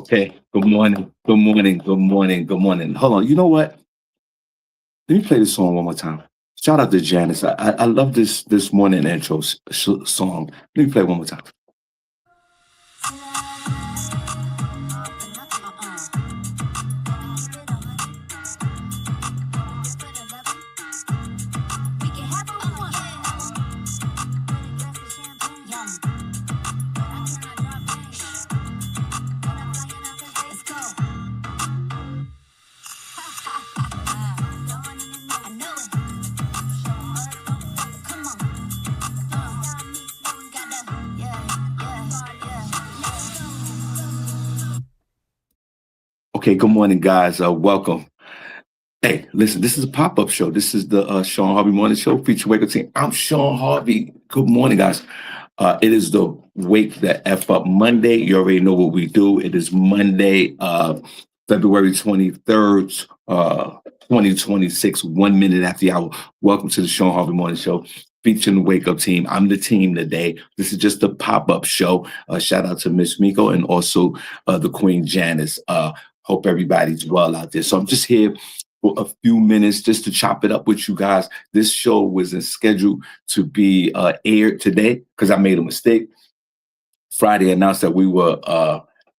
Okay. Good morning. Good morning. Good morning. Good morning. Hold on. You know what? Let me play this song one more time. Shout out to Janice. I love this morning intro song. Let me play it one more time. Okay. Good morning, guys. Welcome. Hey, listen, this is a pop-up show. This is the Shawn Harvey Morning Show feature Wake Up Team. I'm Shawn Harvey. Good morning, guys. It is the Wake the F Up Monday. You already know what we do. It is Monday, February 23rd, 2026, 1 minute after the hour. Welcome to the Shawn Harvey Morning Show featuring the Wake Up Team. I'm the team today. This is just a pop-up show. Shout out to Miss Miko and also the Queen Janice. Hope everybody's well out there. So I'm just here for a few minutes just to chop it up with you guys. This show wasn't scheduled to be aired today because I made a mistake. Friday announced that we were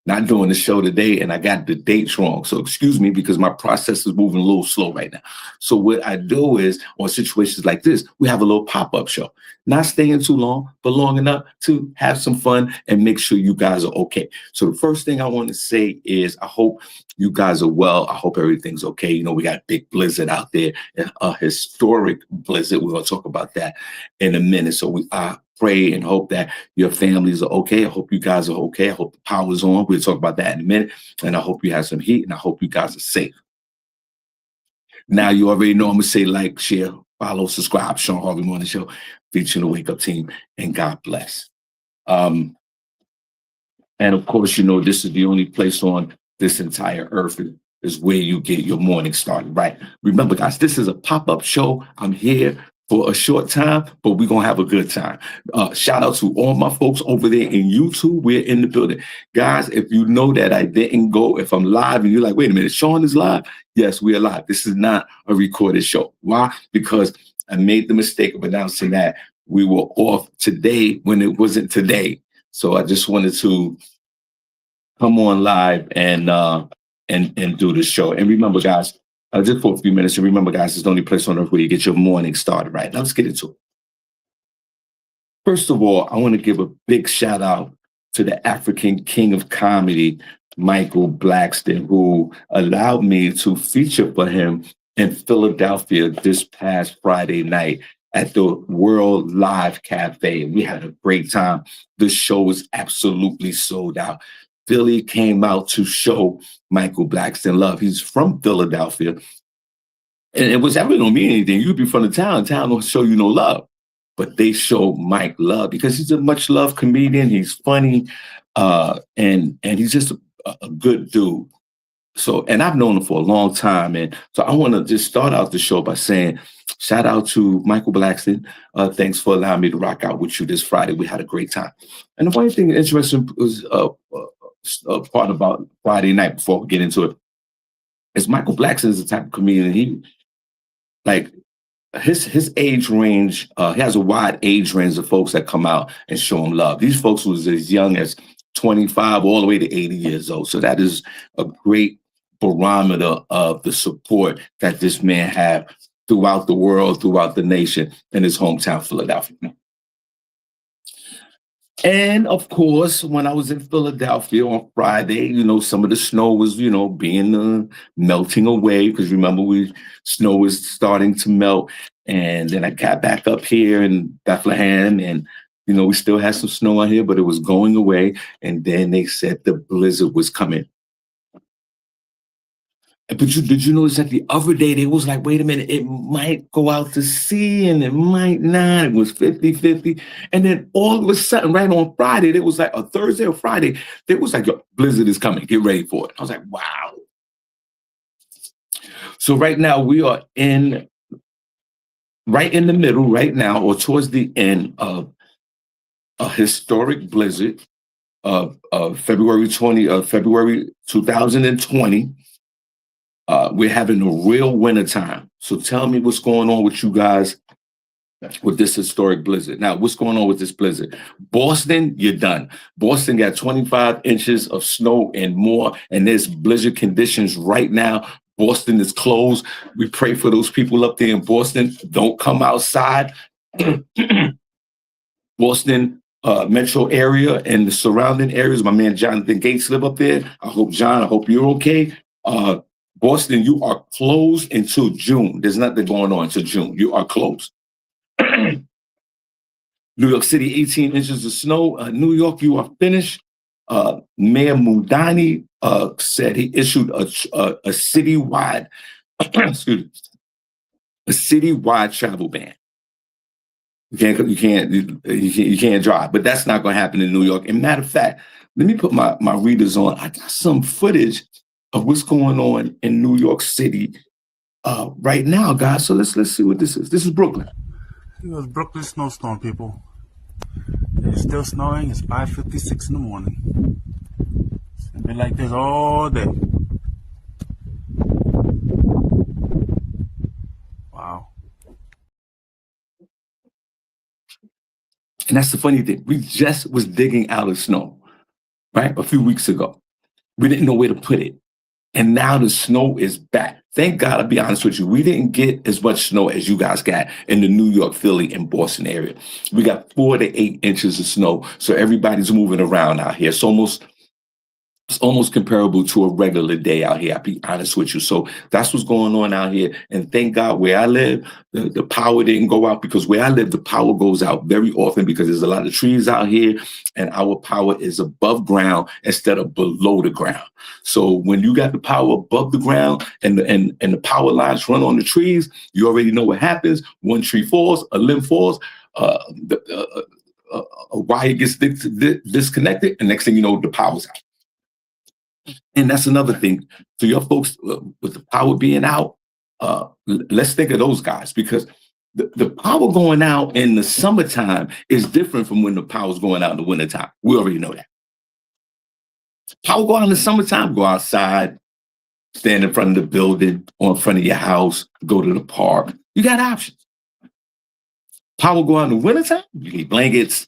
not doing the show today, and I got the dates wrong. So excuse me, because my process is moving a little slow right now. So what I do is, on situations like this, we have a little pop-up show. Not staying too long, but long enough to have some fun and make sure you guys are okay. So the first thing I want to say is I hope you guys are well. I hope everything's okay. You know, we got big blizzard out there, a historic blizzard. We're going to talk about that in a minute. So we pray and hope that your families are okay. I hope you guys are okay. I hope the power's on. We'll talk about that in a minute. And I hope you have some heat, and I hope you guys are safe. Now, you already know I'm going to say like, share, follow, subscribe. Shawn Harvey Morning Show featuring the Wake Up Team, and God bless. And of course, you know, this is the only place on this entire earth is where you get your morning started, right? Remember, guys, this is a pop-up show. I'm here for a short time, but we're going to have a good time. Shout out to all my folks over there in YouTube. We're in the building. Guys, if you know that I didn't go, if I'm live and you're like, wait a minute, Shawn is live? Yes, we are live. This is not a recorded show. Why? Because I made the mistake of announcing that we were off today when it wasn't today. So I just wanted to come on live and do the show. And remember, guys, just for a few minutes, and remember, guys, it's the only place on earth where you get your morning started, right? Now let's get into it. First of all, I want to give a big shout out to the African king of comedy, Michael Blackston, who allowed me to feature for him in Philadelphia this past Friday night at the World Live Cafe. We had a great time. The show was absolutely sold out. Philly came out to show Michael Blackston love. He's from Philadelphia. And it was ever don't mean anything. You'd be from the town don't show you no love. But they show Mike love because he's a much loved comedian. He's funny. And he's just a good dude. So, and I've known him for a long time. And so I want to just start out the show by saying, shout out to Michael Blackston. Thanks for allowing me to rock out with you this Friday. We had a great time. And the funny thing interesting was part about Friday night before we get into it is Michael Blackston is the type of comedian. He like his age range. He has a wide age range of folks that come out and show him love. These folks was as young as 25 all the way to 80 years old. So that is a great barometer of the support that this man had throughout the world, throughout the nation, in his hometown, Philadelphia. And of course, when I was in Philadelphia on Friday, you know, some of the snow was, you know, being melting away because remember, snow was starting to melt. And then I got back up here in Bethlehem, and you know, we still had some snow out here, but it was going away. And then they said the blizzard was coming. But did you notice that the other day, they was like, wait a minute, it might go out to sea and it might not. It was 50-50. And then all of a sudden, right on Friday, it was like a Thursday or Friday, it was like, yo, blizzard is coming. Get ready for it. I was like, wow. So right now we are right in the middle right now, or towards the end of a historic blizzard February 2020. We're having a real winter time. So tell me what's going on with you guys with this historic blizzard. Now, what's going on with this blizzard? Boston, you're done. Boston got 25 inches of snow and more, and there's blizzard conditions right now. Boston is closed. We pray for those people up there in Boston. Don't come outside. Boston metro area and the surrounding areas. My man Jonathan Gates live up there. I hope you're okay. Boston, you are closed until June. There's nothing going on until June. You are closed. New York City, 18 inches of snow. New York, you are finished. Mayor Mudani said he issued a citywide, excuse me, a citywide travel ban. You can't drive, but that's not going to happen in New York. And matter of fact, let me put my readers on. I got some footage of what's going on in New York City right now, guys. So let's see what this is. This is Brooklyn. It was Brooklyn snowstorm, people. It's still snowing. It's 5:56 in the morning. It's been like this all day. Wow. And that's the funny thing. We just was digging out of snow, right? A few weeks ago. We didn't know where to put it. And now the snow is back. Thank God, I'll be honest with you. We didn't get as much snow as you guys got in the New York, Philly, and Boston area. We got 4 to 8 inches of snow. So everybody's moving around out here. It's almost comparable to a regular day out here. I'll be honest with you. So that's what's going on out here. And thank God where I live, the power didn't go out, because where I live, the power goes out very often because there's a lot of trees out here and our power is above ground instead of below the ground. So when you got the power above the ground and the power lines run on the trees, you already know what happens. One tree falls, a limb falls, a wire gets disconnected, and next thing you know, the power's out. And that's another thing. So your folks with the power being out, let's think of those guys, because the power going out in the summertime is different from when the power's going out in the wintertime. We already know that. Power go out in the summertime, go outside, stand in front of the building, or in front of your house, go to the park. You got options. Power go out in the wintertime, you need blankets.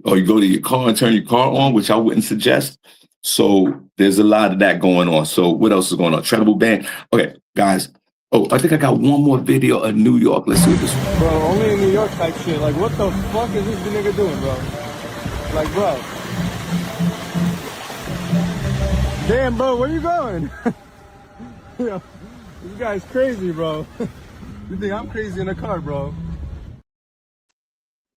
Or you go to your car and turn your car on, which I wouldn't suggest. So there's a lot of that going on. So what else is going on? Travel ban. Okay, guys. Oh, I think I got one more video of New York. Let's see what this one. Bro, only in New York type shit. Like, what the fuck is this nigga doing, bro? Like, bro. Damn, bro, where you going? Yo, this guy's crazy, bro. You think I'm crazy in the car, bro?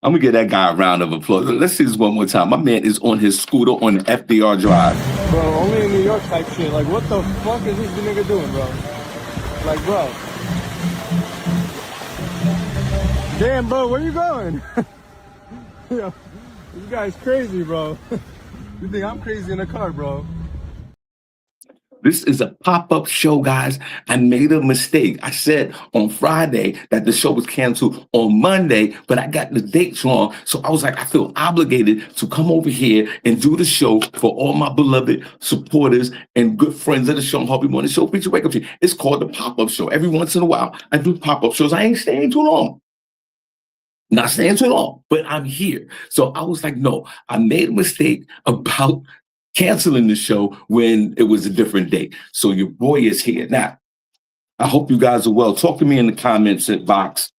I'm gonna give that guy a round of applause. Let's see this one more time. My man is on his scooter on the FDR Drive. Bro, only in New York type shit. Like, what the fuck is this nigga doing, bro? Like, bro. Damn, bro, where you going? Yo, this guy's crazy, bro. You think I'm crazy in the car, bro? This is a pop-up show, guys. I made a mistake. I said on Friday that the show was canceled on Monday, but I got the dates wrong. So I was like, I feel obligated to come over here and do the show for all my beloved supporters and good friends of the Shawn Harvey Morning Show feature Wake Up Team. It's called the pop-up show. Every once in a while, I do pop-up shows. I ain't staying too long. Not staying too long, but I'm here. So I was like, no, I made a mistake about canceling the show when it was a different date. So your boy is here. Now, I hope you guys are well. Talk to me in the comments box.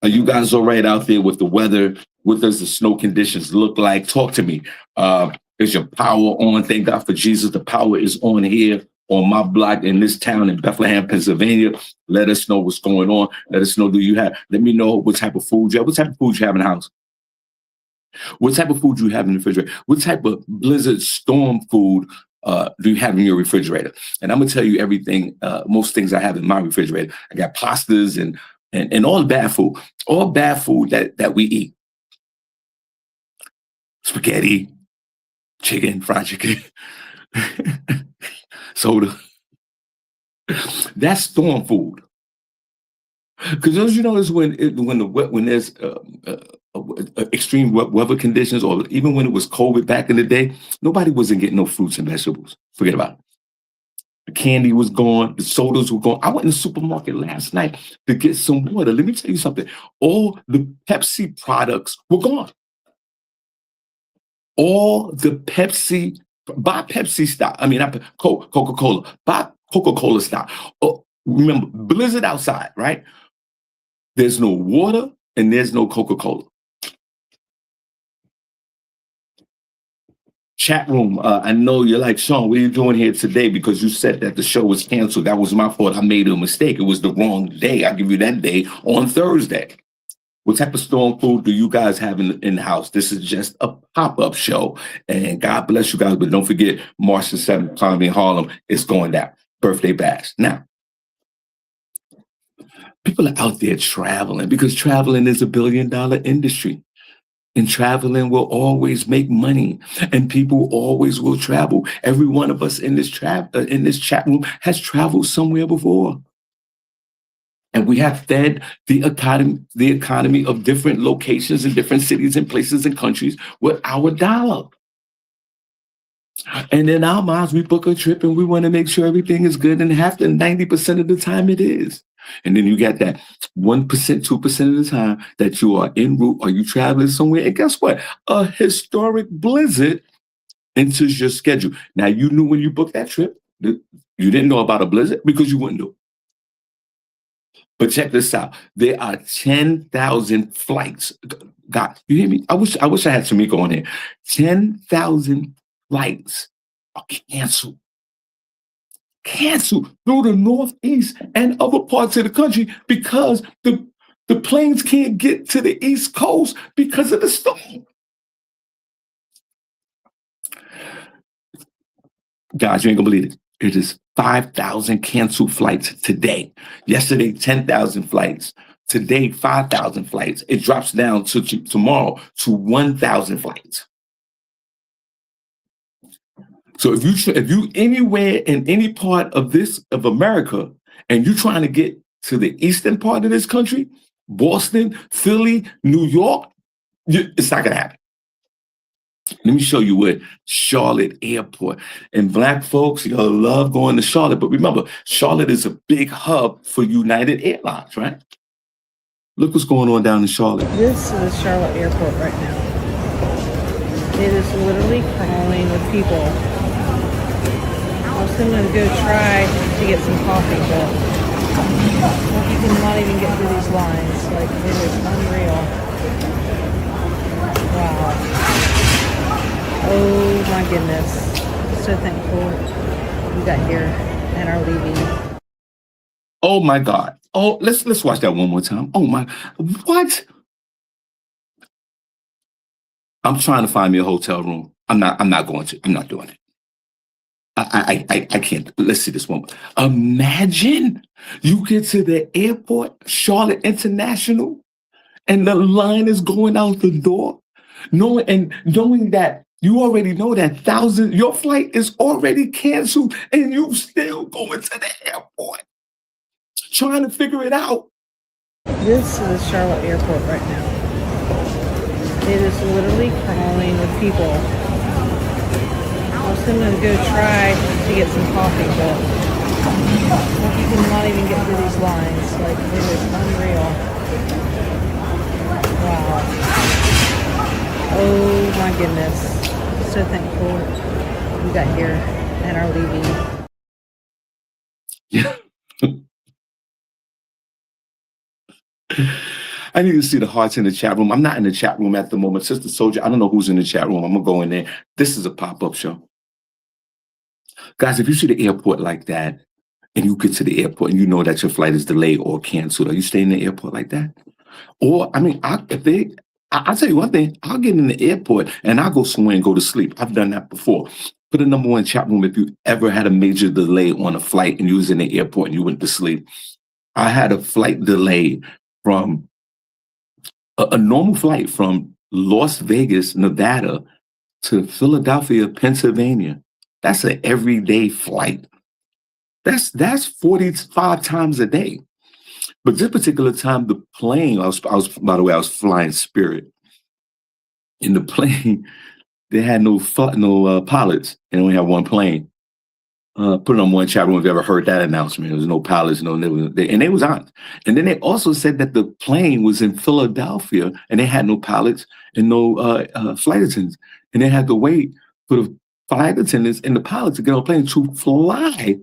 Are you guys all right out there with the weather? What does the snow conditions look like? Talk to me. Is your power on? Thank God for Jesus. The power is on here on my block in this town in Bethlehem, Pennsylvania. Let us know what's going on. Let us know, let me know what type of food you have. What type of food you have in the house? What type of food do you have in the refrigerator? What type of blizzard storm food do you have in your refrigerator? And I'm gonna tell you everything, most things I have in my refrigerator. I got pastas and all bad food that we eat. Spaghetti, chicken, fried chicken, soda. That's storm food. Because don't you notice when there's a extreme weather conditions, or even when it was COVID back in the day, nobody wasn't getting no fruits and vegetables. Forget about it. The candy was gone. The sodas were gone. I went in the supermarket last night to get some water. Let me tell you something. All the Pepsi products were gone. All the Pepsi, buy Pepsi stock. I mean, not Coca-Cola. Buy Coca-Cola stock. Oh, remember, blizzard outside, right? There's no water and there's no Coca-Cola. Chat room, I know you're like, Shawn, what are you doing here today? Because you said that the show was canceled. That was my fault. I made a mistake. It was the wrong day. I'll give you that day on Thursday. What type of storm food do you guys have in the house? This is just a pop-up show. And God bless you guys. But don't forget, March the 7th, Economy in Harlem, it's going down. Birthday bash. Now, people are out there traveling because traveling is $1 billion industry. And traveling will always make money, and people always will travel. Every one of us in this chat room has traveled somewhere before, and we have fed the economy of different locations and different cities and places and countries with our dollar. And in our minds, we book a trip and we want to make sure everything is good, and 90% of the time it is. And then you get that 1%, 2% of the time that you are en route or you traveling somewhere. And guess what? A historic blizzard enters your schedule. Now, you knew when you booked that trip, you didn't know about a blizzard because you wouldn't know. But check this out. There are 10,000 flights. God, you hear me? I wish I had Tamika on here. 10,000 flights are canceled through the Northeast and other parts of the country because the planes can't get to the East Coast because of the storm. Guys, you ain't gonna believe it. It is 5,000 canceled flights today. Yesterday, 10,000 flights. Today, 5,000 flights. It drops down to tomorrow to 1,000 flights. So if you anywhere in any part of America and you're trying to get to the eastern part of this country, Boston, Philly, New York, it's not gonna happen. Let me show you what Charlotte Airport. And Black folks, you'll love going to Charlotte, but remember, Charlotte is a big hub for United Airlines, right? Look what's going on down in Charlotte. This is Charlotte Airport right now. It is literally crawling with people. I was going to go try to get some coffee, but you cannot even get through these lines. Like, it is unreal. Wow. Oh my goodness. So thankful we got here and are leaving. Oh my God. Oh, let's watch that one more time. Oh my, what? I'm trying to find me a hotel room. I'm not going to. I'm not doing it. I can't. Let's see this one. Imagine you get to the airport, Charlotte International, and the line is going out the door, knowing that you already know that your flight is already canceled, and you still going to the airport, trying to figure it out. This is Charlotte Airport right now. It is literally crawling with people. I was going to go try to get some coffee, but you cannot even get through these lines. Like, it is unreal. Wow. Oh my goodness. So thankful we got here and are leaving. Yeah. I need to see the hearts in the chat room. I'm not in the chat room at the moment. Sister Soldier, I don't know who's in the chat room. I'm going to go in there. This is a pop-up show. Guys, if you see the airport like that, and you get to the airport and you know that your flight is delayed or canceled, are you staying in the airport like that? Or, I mean, I'll tell you one thing. I'll get in the airport and I'll go somewhere and go to sleep. I've done that before. Put a number one chat room if you ever had a major delay on a flight and you was in the airport and you went to sleep. I had a flight delay from a normal flight from Las Vegas, Nevada to Philadelphia, Pennsylvania. That's an everyday flight. That's 45 times a day. But this particular time, the plane, I was by the way, I was flying Spirit. In the plane, they had no pilots. They only had one plane. Put it on one chat room if you ever heard that announcement. There was no pilots, and they was honest. And then they also said that the plane was in Philadelphia and they had no pilots and no flight attendants. And they had to wait for the flight attendants and the pilots to get on a plane to fly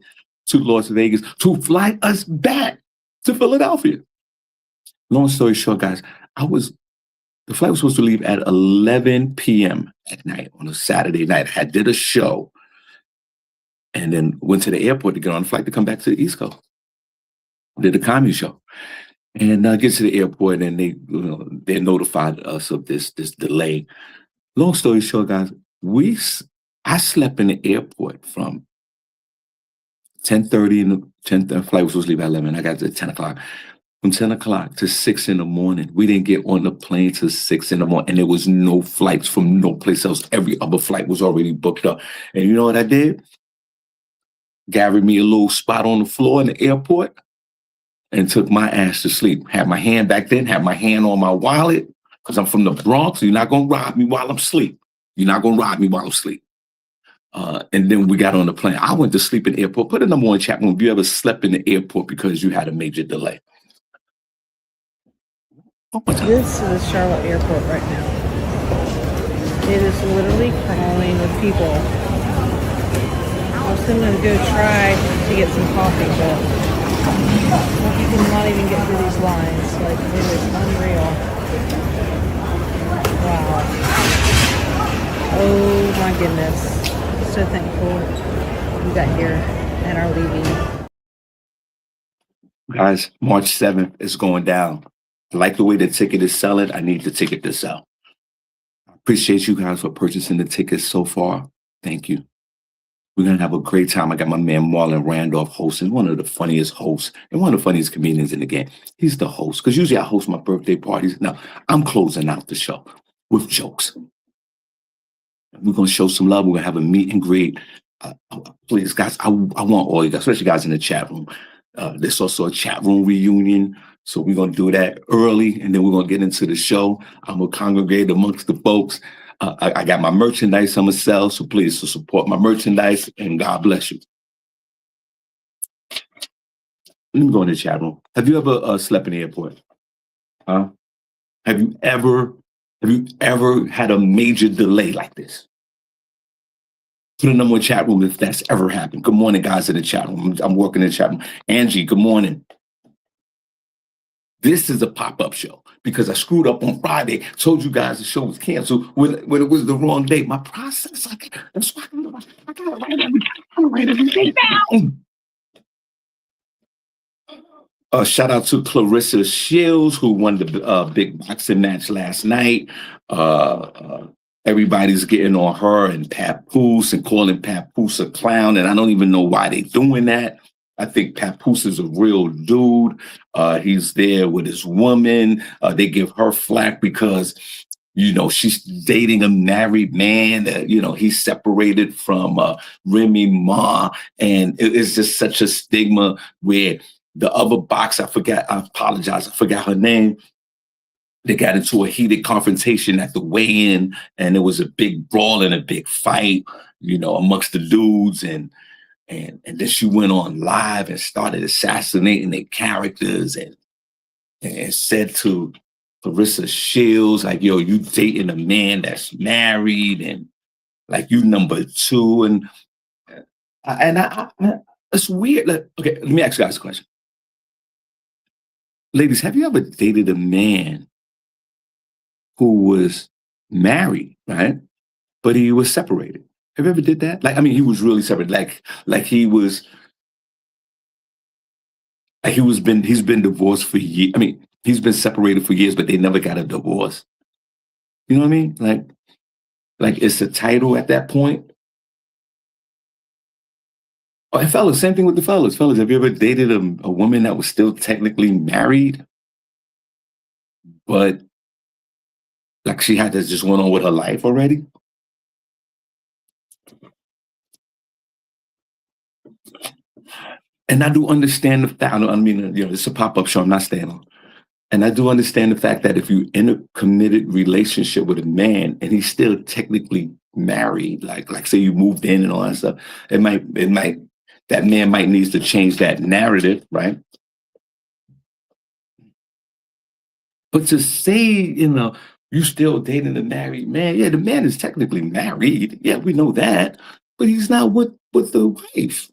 to Las Vegas to fly us back to Philadelphia. Long story short, guys, the flight was supposed to leave at 11 p.m. at night on a Saturday night. I did a show and then went to the airport to get on the flight to come back to the East Coast. Did a comedy show. And I get to the airport and they notified us of this delay. Long story short, guys, I slept in the airport from 10:30 and the flight was supposed to leave at 11. I got to 10 o'clock. From 10 o'clock to 6 in the morning. We didn't get on the plane till 6 in the morning. And there was no flights from no place else. Every other flight was already booked up. And you know what I did? Gathered me a little spot on the floor in the airport and took my ass to sleep. Had my hand on my wallet because I'm from the Bronx. So you're not going to rob me while I'm asleep. You're not going to rob me while I'm asleep. And then we got on the plane. I went to sleep in the airport. Put a number one chat room if you ever slept in the airport because you had a major delay. This is the Charlotte airport right now. It is literally crawling with people. I was going to go try to get some coffee, but you cannot even get through these lines. Like, it is unreal. Wow. Oh my goodness. So thankful we got here and are leaving. Guys, March 7th is going down. I like the way the ticket is selling. I need the ticket to sell. I appreciate you guys for purchasing the tickets so far. Thank you. We're going to have a great time. I got my man Marlon Randolph hosting, one of the funniest hosts and one of the funniest comedians in the game. He's the host because usually I host my birthday parties. Now, I'm closing out the show with jokes. We're going to show some love. We're going to have a meet and greet. Please, guys, I want all you guys, especially guys in the chat room. There's also a chat room reunion. So we're going to do that early, and then we're going to get into the show. I'm going to congregate amongst the folks. I got my merchandise I'm going to sell, so please support my merchandise, and God bless you. Let me go in the chat room. Have you ever slept in the airport? Huh? Have you ever had a major delay like this? Put a number one chat room if that's ever happened. Good morning, guys in the chat room. I'm working in the chat room. Angie, good morning. This is a pop-up show because I screwed up on Friday, told you guys the show was canceled when it was the wrong date. My process, that's why I gotta write everything down. Shout out to Clarissa Shields, who won the big boxing match last night. Everybody's getting on her and Papoose and calling Papoose a clown, and I don't even know why they're doing that. I think Papoose is a real dude. He's there with his woman. They give her flack because, she's dating a married man. He's separated from Remy Ma. And it's just such a stigma where the other box, I apologize, I forgot her name. They got into a heated confrontation at the weigh-in, and there was a big brawl and a big fight, amongst the dudes. And then she went on live and started assassinating their characters and said to Clarissa Shields, like, yo, you dating a man that's married and like you number two. And it's weird. Like, okay, let me ask you guys a question. Ladies, have you ever dated a man who was married, right? But he was separated? Have you ever did that? He was really separate. He's been divorced for years. He's been separated for years, but they never got a divorce. You know what I mean? Like it's a title at that point. Oh, and fellas, same thing with the fellas. Fellas, have you ever dated a woman that was still technically married, but like she had to just went on with her life already? And I do understand the fact. It's a pop-up show. I'm not staying on. And I do understand the fact that if you in a committed relationship with a man and he's still technically married, like say you moved in and all that stuff, it might that man might needs to change that narrative, right? But to say, you still dating a married man, yeah, the man is technically married. Yeah, we know that, but he's not with the wife.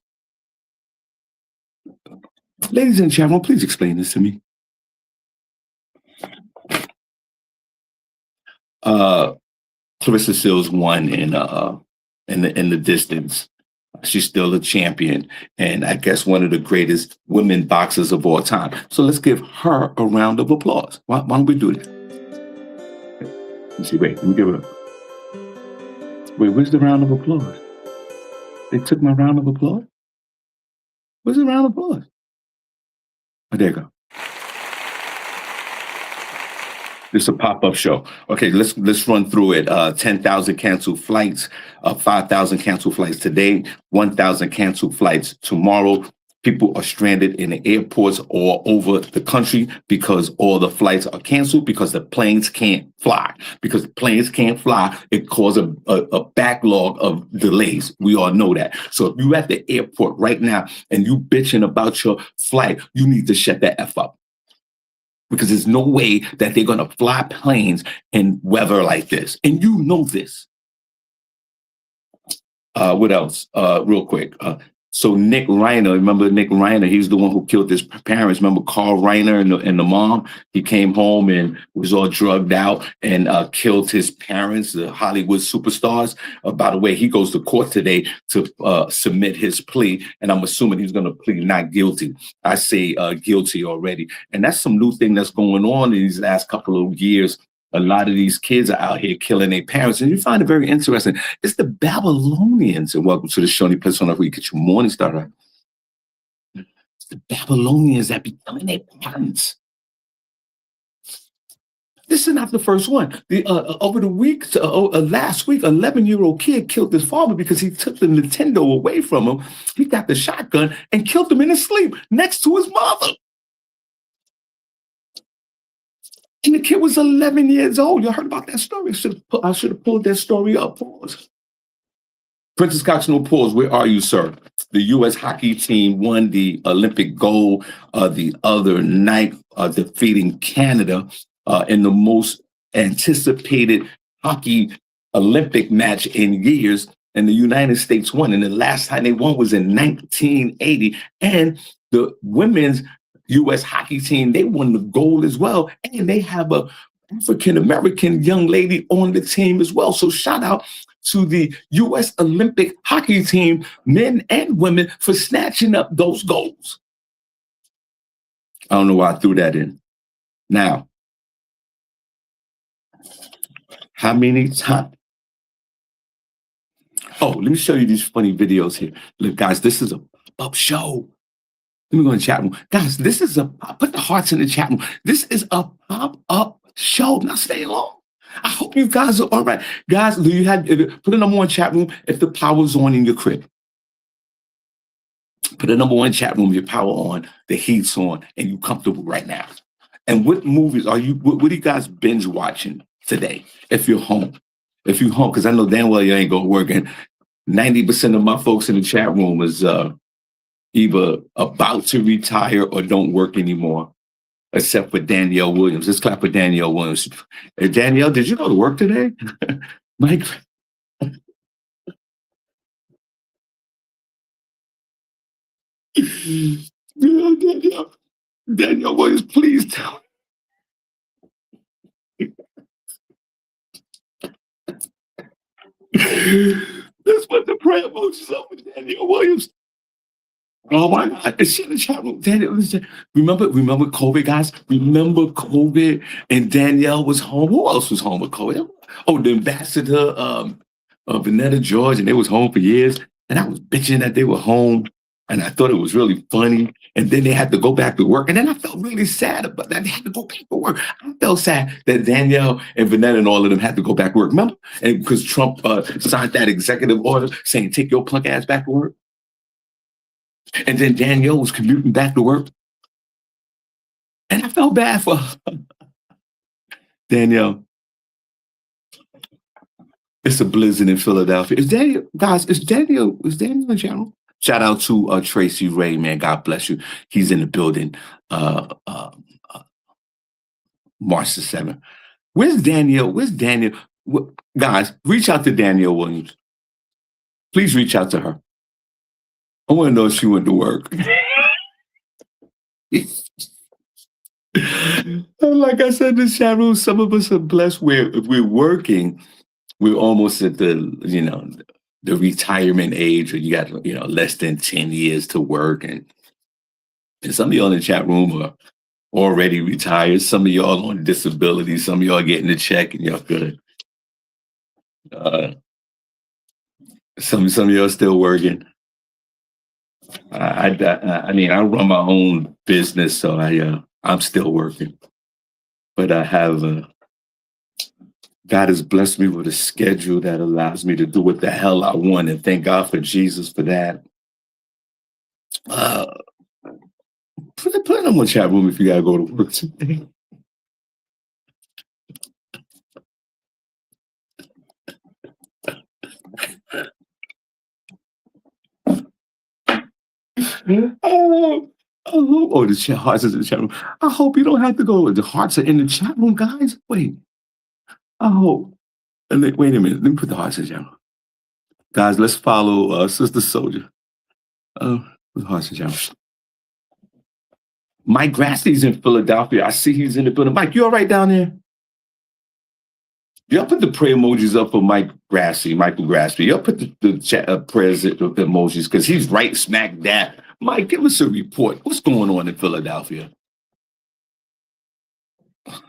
Ladies and gentlemen, please explain this to me. Clarissa Seals won in the distance. She's still a champion, and I guess one of the greatest women boxers of all time. So let's give her a round of applause. Why don't we do that? Let's see, wait, let me give her. Wait, where's the round of applause? They took my round of applause? Where's the round of applause? Oh, there you go. It's a pop-up show. Okay, let's run through it. 10,000 canceled flights, 5,000 canceled flights today, 1,000 canceled flights tomorrow. People are stranded in the airports all over the country because all the flights are canceled because the planes can't fly. Because planes can't fly, it causes a backlog of delays. We all know that. So if you're at the airport right now and you bitching about your flight, you need to shut that F up. Because there's no way that they're going to fly planes in weather like this. And you know this. What else? Real quick. So Nick Reiner, remember Nick Reiner? He's the one who killed his parents. Remember Carl Reiner and the mom? He came home and was all drugged out and killed his parents, the Hollywood superstars. By the way, he goes to court today to submit his plea. And I'm assuming he's going to plead not guilty. I say guilty already. And that's some new thing that's going on in these last couple of years. A lot of these kids are out here killing their parents. And you find it very interesting. It's the Babylonians. And welcome to the show. Place on where you get your morning started. It's the Babylonians that be killing their parents. This is not the first one. Over the week, last week, 11-year-old kid killed his father because he took the Nintendo away from him. He got the shotgun and killed him in his sleep next to his mother. And the kid was 11 years old. You heard about that story? I should have pulled that story up. Pause. Princess Coxnell, pause. Where are you, sir? The U.S. hockey team won the Olympic gold the other night, defeating Canada in the most anticipated hockey Olympic match in years. And the United States won. And the last time they won was in 1980. And the women's U.S. hockey team, they won the gold as well. And they have a African-American young lady on the team as well. So shout out to the U.S. Olympic hockey team, men and women, for snatching up those golds. I don't know why I threw that in. Now, how many times? Oh, let me show you these funny videos here. Look, guys, this is a pop-up show. Let me go in the chat room. Guys, this is put the hearts in the chat room. This is a pop-up show. Now stay long. I hope you guys are all right. Guys, put a number one chat room if the power's on in your crib. Put a number one chat room, your power on, the heat's on, and you comfortable right now. And what movies what are you guys binge watching today if you're home? If you're home, because I know damn well you ain't going to work. And 90% of my folks in the chat room is either about to retire or don't work anymore, except for Danielle Williams. Let's clap for Danielle Williams. Hey, Danielle, did you go to work today? Mike. Danielle Williams, please tell me. Let's put the prayer emojis up with Danielle Williams. Oh my God! Is she in the chat room? Danielle, remember COVID, guys? Remember COVID? And Danielle was home. Who else was home with COVID? Oh, the ambassador, Vanetta George, and they was home for years. And I was bitching that they were home, and I thought it was really funny. And then they had to go back to work, and then I felt really sad about that. They had to go back to work. I felt sad that Danielle and Vanetta and all of them had to go back to work. Remember? And because Trump signed that executive order saying, "Take your punk ass back to work." And then Danielle was commuting back to work. And I felt felt bad for Danielle. It's a blizzard in Philadelphia. Is Daniel, guys, is Daniel in the channel? Shout out to Tracy Ray, man. God bless you. He's in the building. March the 7th. Where's Danielle? Guys, reach out to Danielle Williams. Please reach out to her. I want to know if she went to work. Like I said in the chat room, some of us are blessed where if we're working, we're almost at the retirement age, or you got less than 10 years to work, and some of y'all in the chat room are already retired. Some of y'all on disability. Some of y'all getting a check and y'all good. Some of y'all still working. I mean, I run my own business, so I'm still working, but I have. God has blessed me with a schedule that allows me to do what the hell I want, and thank God for Jesus for that. Put it on my chat room if you gotta go to work today. The hearts is in the chat room. I hope you don't have to go. The hearts are in the chat room, guys. Wait. I hope. Wait a minute. Let me put the hearts in the chat room. Guys, let's follow Sister Soldier. The hearts in the chat room. Mike Grassley's in Philadelphia. I see he's in the building. Mike, you all right down there? Y'all put the prayer emojis up for Michael Grassley. Y'all put the chat prayers emojis, because he's right smack dab. Mike, give us a report. What's going on in Philadelphia?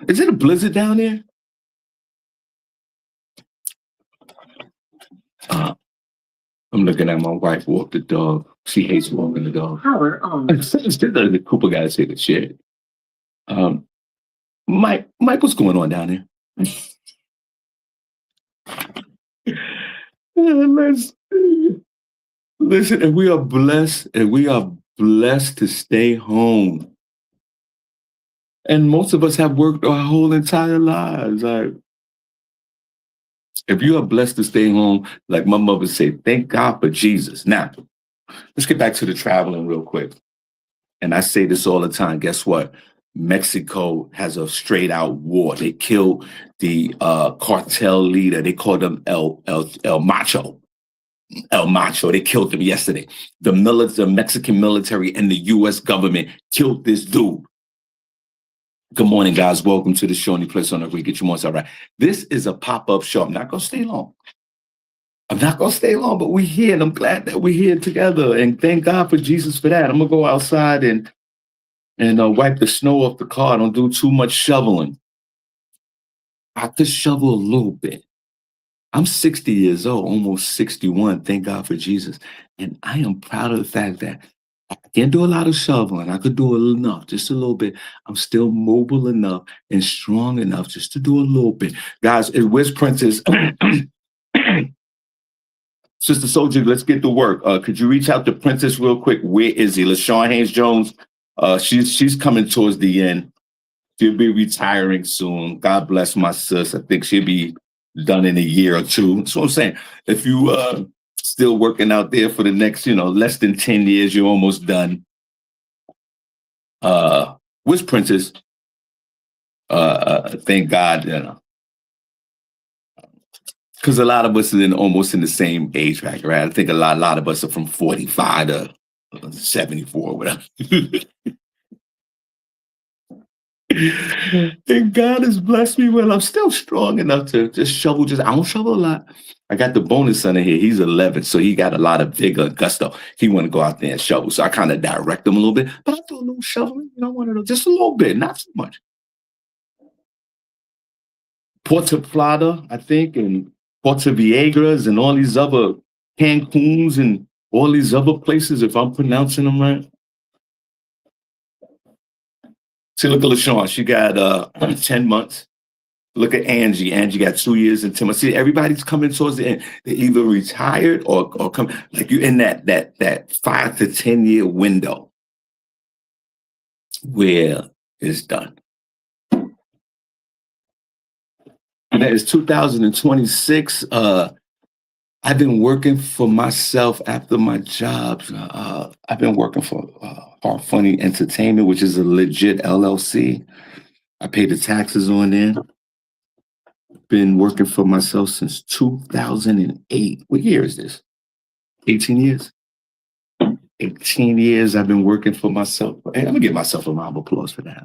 Is it a blizzard down there? I'm looking at my wife walk the dog. She hates walking the dog. Power on. The Cooper guy said the shit. Mike, what's going on down there? Listen, and we are blessed to stay home. And most of us have worked our whole entire lives. If you are blessed to stay home, like my mother said, thank God for Jesus. Now, let's get back to the traveling real quick. And I say this all the time. Guess what? Mexico has a straight out war. They killed the cartel leader. They called him El Macho. El Macho. They killed him yesterday. The Mexican military and the U.S. government killed this dude. Good morning, guys. Welcome to the show. Any place on earth we get you more. All right. This is a pop-up show. I'm not going to stay long. But we're here, and I'm glad that we're here together. And thank God for Jesus for that. I'm going to go outside and wipe the snow off the car. Don't do too much shoveling. I have to shovel a little bit. I'm 60 years old, almost 61. Thank God for Jesus. And I am proud of the fact that I can't do a lot of shoveling. I could do enough, just a little bit. I'm still mobile enough and strong enough just to do a little bit. Guys, where's Princess? Sister Soldier, let's get to work. Could you reach out to Princess real quick? Where is he? LaShawn Haynes Jones. She's coming towards the end. She'll be retiring soon. God bless my sis. I think she'll be done in a year or two. That's what I'm saying. If you still working out there for the next, less than 10 years, you're almost done. Where's Princess? Thank God, because a lot of us are almost in the same age bracket, right? I think a lot of us are from 45 to 74 or whatever. And God has blessed me well. I'm still strong enough to just shovel. I don't shovel a lot. I got the bonus son in here. He's 11, so he got a lot of vigor and gusto. He want to go out there and shovel, so I kind of direct him a little bit. But I do a little shoveling, just a little bit, not so much. Puerto Plata, I think, and Puerto Viegras, and all these other Cancuns, and all these other places, if I'm pronouncing them right. See, look at LaShawn. She got 10 months. Look at Angie. Angie got 2 years and 10 months. See, everybody's coming towards the end. They're either retired or come, like you're in that 5 to 10 year window where it's done. That is 2026. I've been working for myself after my jobs. I've been working for Hard Funny Entertainment, which is a legit LLC. I pay the taxes on there. Been working for myself since 2008. What year is this? 18 years? 18 years I've been working for myself. Hey, I'm gonna give myself a round of applause for that.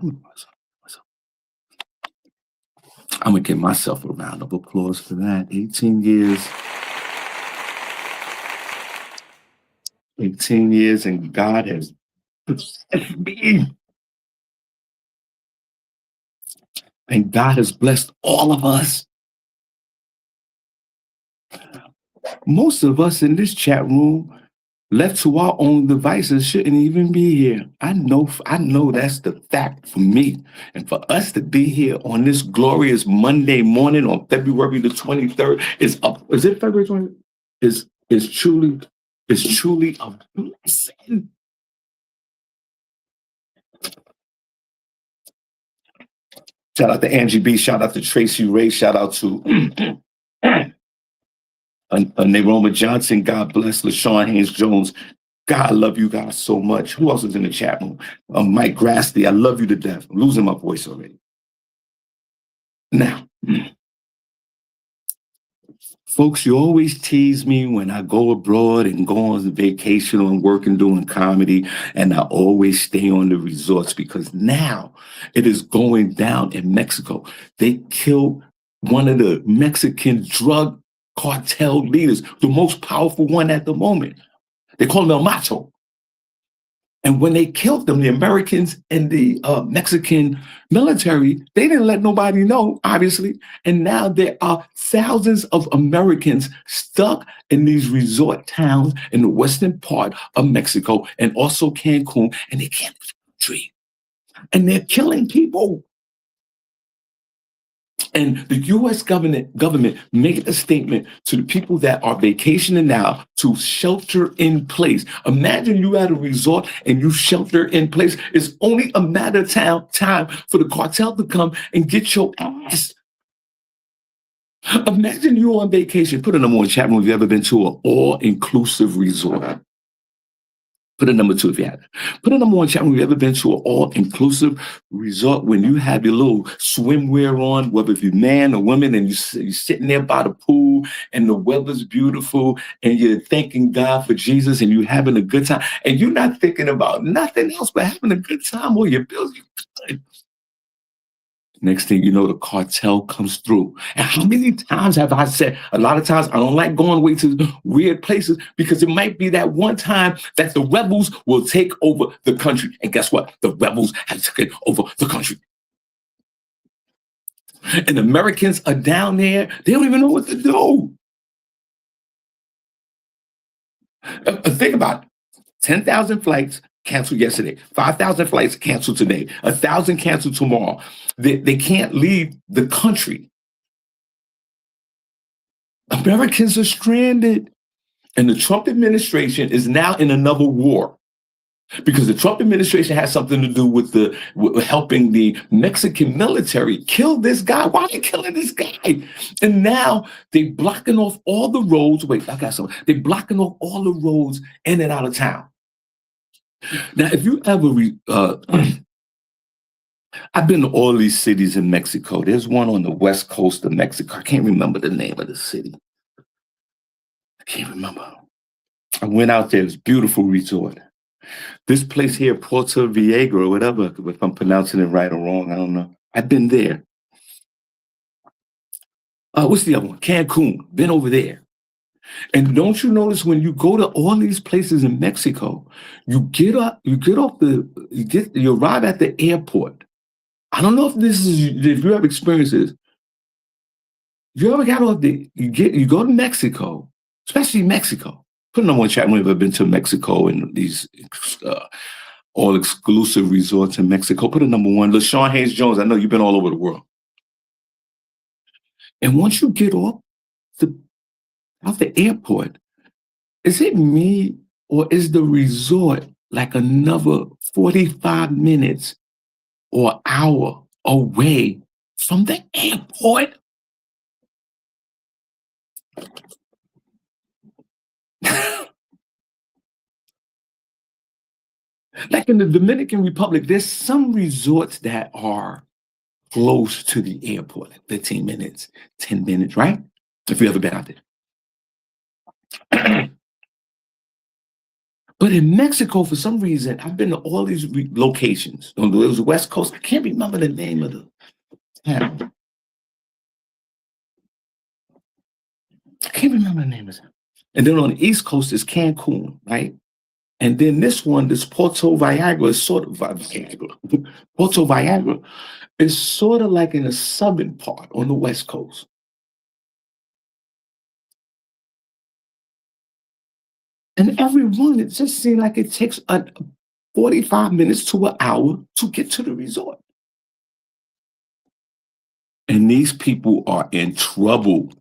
I'm gonna give myself a round of applause for that. 18 years. 18 years, and God has blessed me. And God has blessed all of us. Most of us in this chat room, left to our own devices, shouldn't even be here. I know that's the fact for me. And for us to be here on this glorious Monday morning on February the 23rd is it February 20th? Is truly a blessing. Shout out to Angie B. Shout out to Tracy Ray. Shout out to Naroma Johnson. God bless. LaShawn Haynes Jones. God, I love you guys so much. Who else is in the chat room? Mike Grassley. I love you to death. I'm losing my voice already. Now, folks, you always tease me when I go abroad and go on vacation and work and doing comedy, and I always stay on the resorts because now it is going down in Mexico. They killed one of the Mexican drug cartel leaders, the most powerful one at the moment. They call him El Macho. And when they killed them, the Americans and the Mexican military, they didn't let nobody know, obviously. And now there are thousands of Americans stuck in these resort towns in the western part of Mexico and also Cancun, and they can't leave the country. And they're killing people. And the U.S. government made a statement to the people that are vacationing now to shelter in place. Imagine you at a resort and you shelter in place. It's only a matter of time for the cartel to come and get your ass. Imagine you on vacation. Put a number one chat room if you've ever been to an all-inclusive resort. Put a number two if you haven't. Put a number one chat room if you've ever been to an all-inclusive resort when you have your little swimwear on, whether if you're man or woman, and you're sitting there by the pool and the weather's beautiful and you're thanking God for Jesus and you're having a good time and you're not thinking about nothing else but having a good time or your bills. Next thing you know, the cartel comes through. And how many times have I said, a lot of times I don't like going away to weird places because it might be that one time that the rebels will take over the country. And guess what? The rebels have taken over the country. And Americans are down there. They don't even know what to do. Think about it. 10,000 flights canceled yesterday. 5,000 flights canceled today. 1,000 canceled tomorrow. They can't leave the country. Americans are stranded. And the Trump administration is now in another war. Because the Trump administration has something to do with helping the Mexican military kill this guy. Why are they killing this guy? And now they're blocking off all the roads. Wait, I got something. They're blocking off all the roads in and out of town. Now, if you ever, I've been to all these cities in Mexico. There's one on the west coast of Mexico. I can't remember the name of the city. I can't remember. I went out there. It's a beautiful resort. This place here, Puerto Viejo or whatever, if I'm pronouncing it right or wrong, I don't know. I've been there. What's the other one? Cancun. Been over there. And don't you notice when you go to all these places in Mexico, you arrive at the airport. I don't know if you have experienced this. You ever got off you go to Mexico, especially Mexico. Put number one chat room if you've ever been to Mexico and these all exclusive resorts in Mexico. Put a number one. LaShawn Haynes Jones, I know you've been all over the world. And once you get off the airport, is it me or is the resort like another 45 minutes or hour away from the airport? Like in the Dominican Republic, there's some resorts that are close to the airport, like 15 minutes, 10 minutes, right? If you ever been out there. But in Mexico, for some reason, I've been to all these locations. On the West Coast, I can't remember the name of the town. I can't remember the name of it. And then on the East Coast is Cancun, right? And then this one, this Puerto Viagra, is sort of Puerto Viagra is sort of like in the southern part on the West Coast. And every one, it just seemed like it takes 45 minutes to an hour to get to the resort. And these people are in trouble.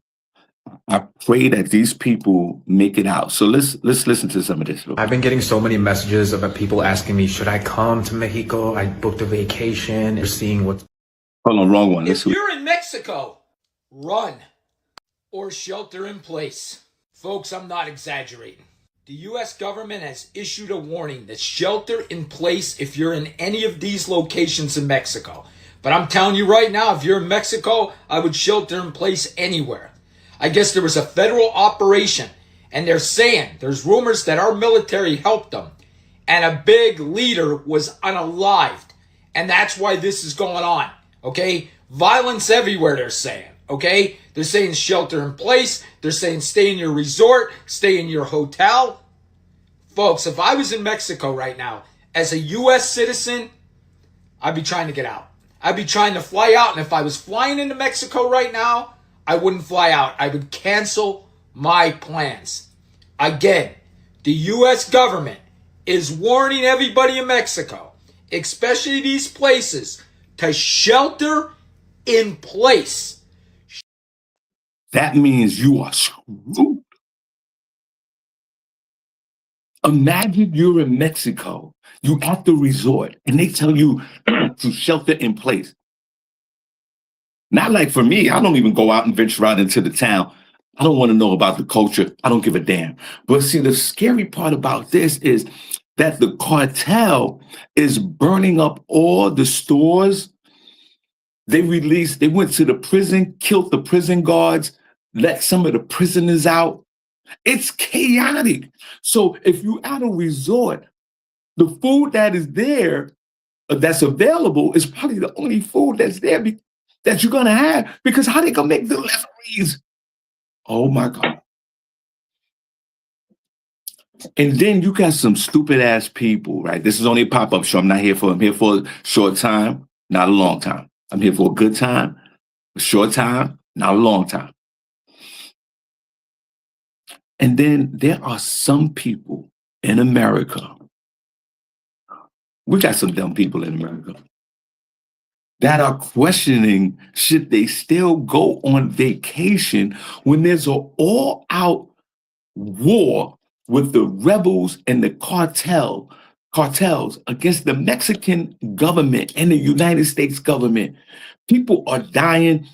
I pray that these people make it out. So let's listen to some of this. I've been getting so many messages about people asking me, should I come to Mexico? I booked a vacation. You're seeing what's... Hold on, wrong one. If you're in Mexico, run or shelter in place. Folks, I'm not exaggerating. The U.S. government has issued a warning that shelter in place if you're in any of these locations in Mexico. But I'm telling you right now, if you're in Mexico, I would shelter in place anywhere. I guess there was a federal operation, and they're saying, there's rumors that our military helped them, and a big leader was unalived. And that's why this is going on, okay? Violence everywhere, they're saying, okay? They're saying shelter in place. They're saying stay in your resort, stay in your hotel. Folks, if I was in Mexico right now, as a U.S. citizen, I'd be trying to get out. I'd be trying to fly out, and if I was flying into Mexico right now, I wouldn't fly out. I would cancel my plans. Again, the U.S. government is warning everybody in Mexico, especially these places, to shelter in place. That means you are screwed. Imagine you're in Mexico, you at the resort, and they tell you to shelter in place. Not like for me, I don't even go out and venture out into the town. I don't want to know about the culture. I don't give a damn. But see, the scary part about this is that the cartel is burning up all the stores. They went to the prison, killed the prison guards, let some of the prisoners out. It's chaotic. So if you're at a resort, the food that is there, that's available, is probably the only food that's there that you're gonna have, because how they gonna make deliveries? Oh my God. And then you got some stupid ass people, right? This is only a pop-up show. I'm here for a short time, not a long time. I'm here for a good time, a short time, not a long time. And then there are some people in America. We got some dumb people in America that are questioning, should they still go on vacation when there's an all-out war with the rebels and the cartels against the Mexican government and the United States government. People are dying.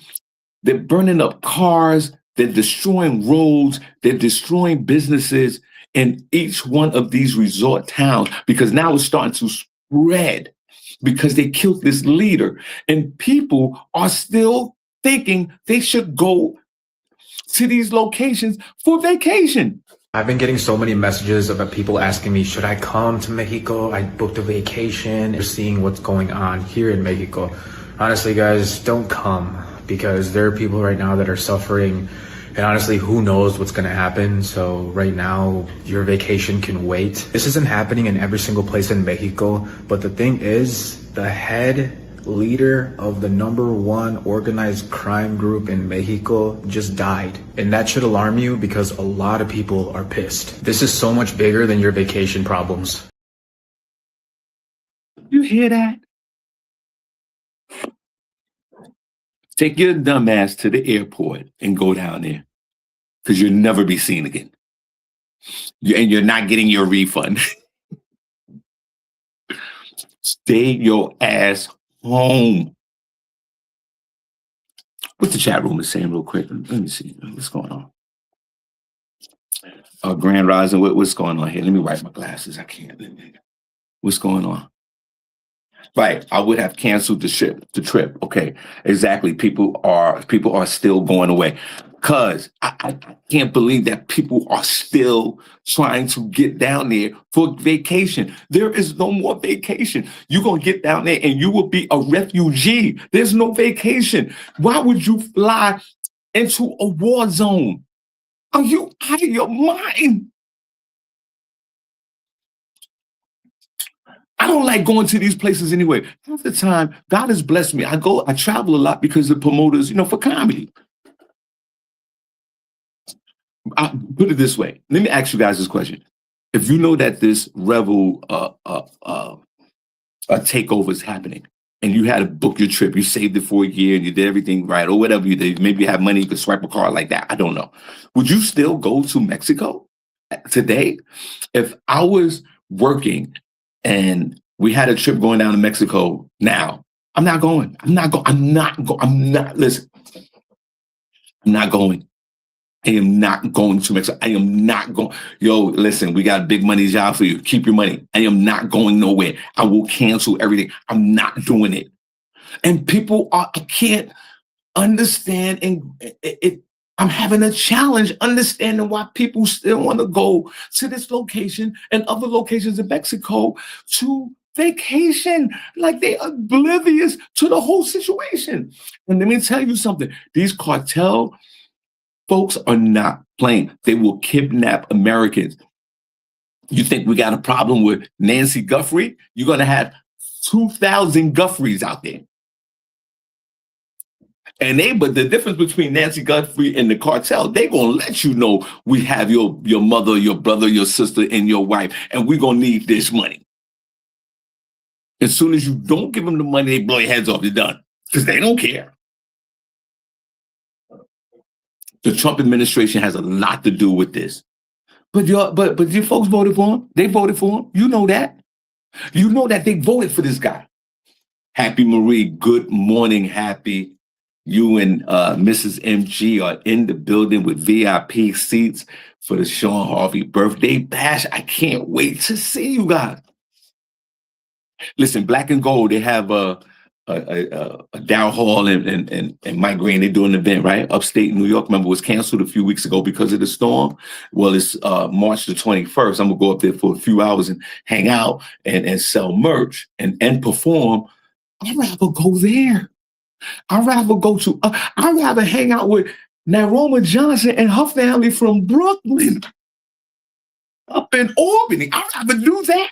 They're burning up cars. They're destroying roads. They're destroying businesses in each one of these resort towns, because now it's starting to spread because they killed this leader. And people are still thinking they should go to these locations for vacation. I've been getting so many messages about people asking me, should I come to Mexico? I booked a vacation. You're seeing what's going on here in Mexico. Honestly, guys, don't come, because there are people right now that are suffering. And honestly, who knows what's going to happen? So right now, your vacation can wait. This isn't happening in every single place in Mexico. But the thing is, the head leader of the #1 organized crime group in Mexico just died. And that should alarm you, because a lot of people are pissed. This is so much bigger than your vacation problems. You hear that? Take your dumb ass to the airport and go down there, because you'll never be seen again. And you're not getting your refund. Stay your ass home. What the chat room is saying real quick. Let me see what's going on. Grand Rising. What's going on here? Let me wipe my glasses. I can't. What's going on? Right, I would have canceled the trip. Okay, exactly. People are still going away, cause I can't believe that people are still trying to get down there for vacation. There is no more vacation. You're gonna get down there and you will be a refugee. There's no vacation. Why would you fly into a war zone? Are you out of your mind? I don't like going to these places anyway. Half the time, God has blessed me. I travel a lot because the promoters, for comedy. I put it this way. Let me ask you guys this question. If you know that this rebel takeover is happening, and you had to book your trip, you saved it for a year, and you did everything right, or whatever you did, maybe you have money, you could swipe a card like that. I don't know. Would you still go to Mexico today? If I was working and we had a trip going down to Mexico now, I'm not going. Listen, I'm not going. I am not going to Mexico. I am not going. Yo, listen, we got a big money job for you. Keep your money. I am not going nowhere. I will cancel everything. I'm not doing it. And I can't understand. I'm having a challenge understanding why people still want to go to this location and other locations in Mexico to vacation, like they're oblivious to the whole situation. And let me tell you something. These cartel folks are not playing. They will kidnap Americans. You think we got a problem with Nancy Guthrie? You're going to have 2,000 Guthries out there. But the difference between Nancy Guthrie and the cartel, they're going to let you know we have your mother, your brother, your sister, and your wife, and we're going to need this money. As soon as you don't give them the money, they blow your heads off. They're done because they don't care. The Trump administration has a lot to do with this. But your folks voted for him. They voted for him. You know that. You know that they voted for this guy. Happy Marie, good morning, Happy. You and Mrs. MG are in the building with VIP seats for the Shawn Harvey birthday bash. I can't wait to see you guys. Listen, Black and Gold, they have a Dow Hall and Mike Green. They're doing an event, right? Upstate New York. Remember, it was canceled a few weeks ago because of the storm. Well, it's March the 21st. I'm going to go up there for a few hours and hang out and sell merch and perform. I'd rather go there. I'd rather hang out with Naroma Johnson and her family from Brooklyn up in Albany. I'd rather do that.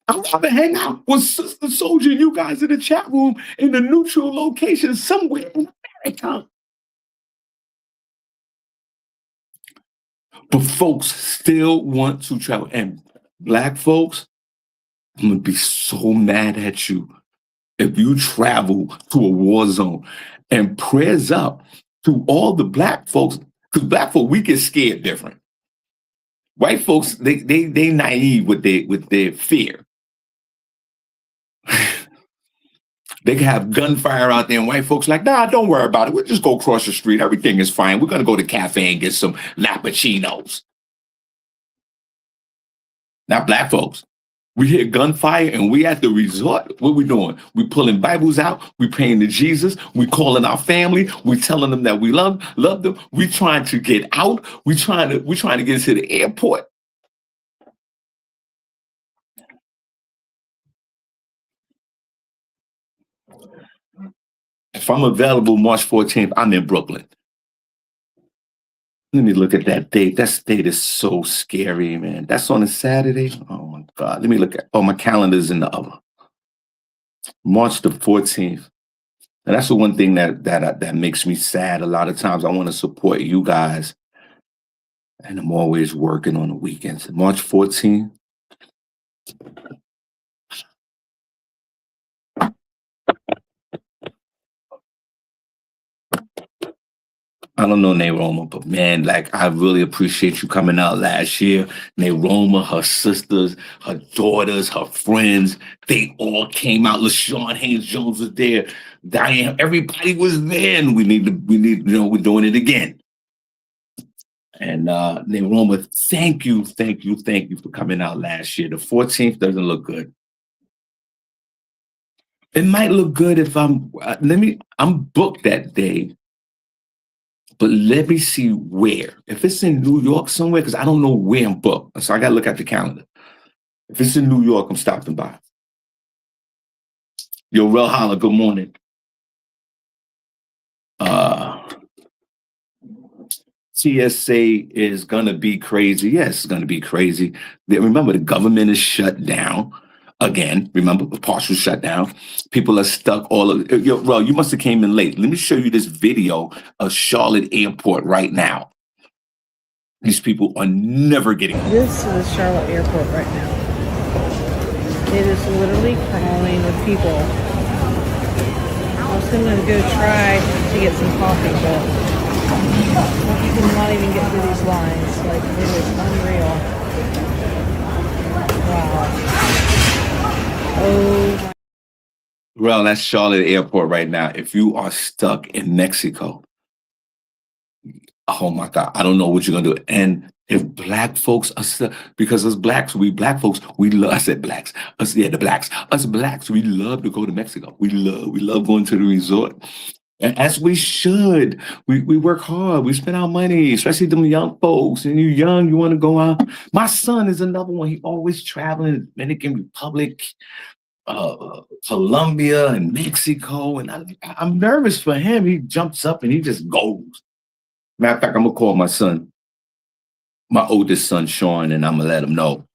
I'd rather hang out with Sister Soldier and you guys in the chat room in a neutral location somewhere in America. But folks still want to travel. And Black folks, I'm going to be so mad at you if you travel to a war zone. And prayers up to all the Black folks, because Black folk, we get scared different. White folks, they naive with their fear. They can have gunfire out there, and white folks like, nah, don't worry about it. We'll just go across the street. Everything is fine. We're going to go to the cafe and get some Lappuccinos. Not Black folks. We hear gunfire and we at the resort. What we doing? We pulling Bibles out. We praying to Jesus. We calling our family. We telling them that we love them. We trying to get out. We trying to get to the airport. If I'm available March 14th, I'm in Brooklyn. Let me look at that date. That date is so scary, man. That's on a Saturday. Oh my God. Let me look at, my calendar's in the other. March the 14th. And that's the one thing that makes me sad. A lot of times I want to support you guys. And I'm always working on the weekends. March 14th. I don't know Naroma, but man, like I really appreciate you coming out last year. Naroma, her sisters, her daughters, her friends, they all came out. LaShawn Haynes Jones was there. Diane, everybody was there, and we need, we're doing it again. And they were on with thank you for coming out last year. The 14th doesn't look good. It might look good if I'm booked that day, but let me see where. If it's in New York somewhere, because I don't know where I'm booked. So I got to look at the calendar. If it's in New York, I'm stopping by. Yo, Rel Holla, good morning. TSA is going to be crazy. Yes, it's going to be crazy. Remember, the government is shut down again. Remember, the partial shutdown. People are stuck yo, Rel, you must have came in late. Let me show you this video of Charlotte Airport right now. These people are never getting home. This is Charlotte Airport right now. It is literally crawling with people. I was going to go try to get some coffee, but you cannot even get through these lines. Like, it is unreal. Wow. Oh. Well, that's Charlotte Airport right now. If you are stuck in Mexico, oh my God, I don't know what you're going to do. And if black folks are stuck, because us blacks, we love, I said blacks, the blacks, us blacks, we love to go to Mexico. We love going to the resort. And as we should, we work hard. We spend our money, especially them young folks. And you're young, you want to go out. My son is another one. He always traveling, Dominican Republic, Colombia, and Mexico. And I'm nervous for him. He jumps up and he just goes. Matter of fact, I'm gonna call my son, my oldest son, Shawn, and I'm gonna let him know,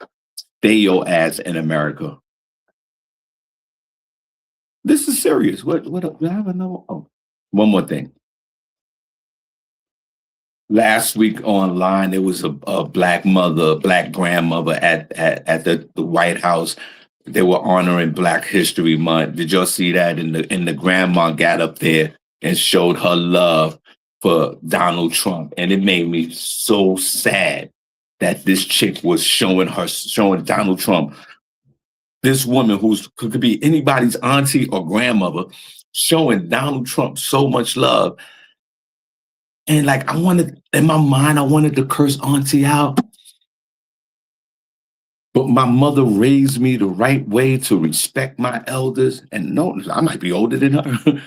stay your ass in America. This is serious. What? Do I have another? Oh. One more thing. Last week online, there was a black grandmother at the White House. They were honoring Black History Month. Did y'all see that? And the grandma got up there and showed her love for Donald Trump. And it made me so sad that this chick was showing Donald Trump, this woman could be anybody's auntie or grandmother, showing Donald Trump so much love. And like, in my mind, I wanted to curse auntie out. But my mother raised me the right way to respect my elders. And no, I might be older than her.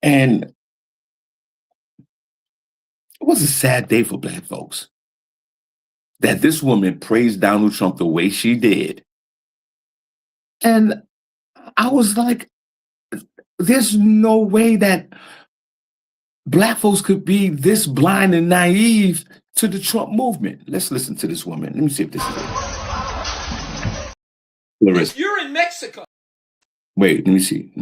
And it was a sad day for black folks that this woman praised Donald Trump the way she did. And I was like, there's no way that black folks could be this blind and naive to the Trump movement. Let's listen to this woman. Let me see if this is it. Larissa. If you're in Mexico. Wait, let me see.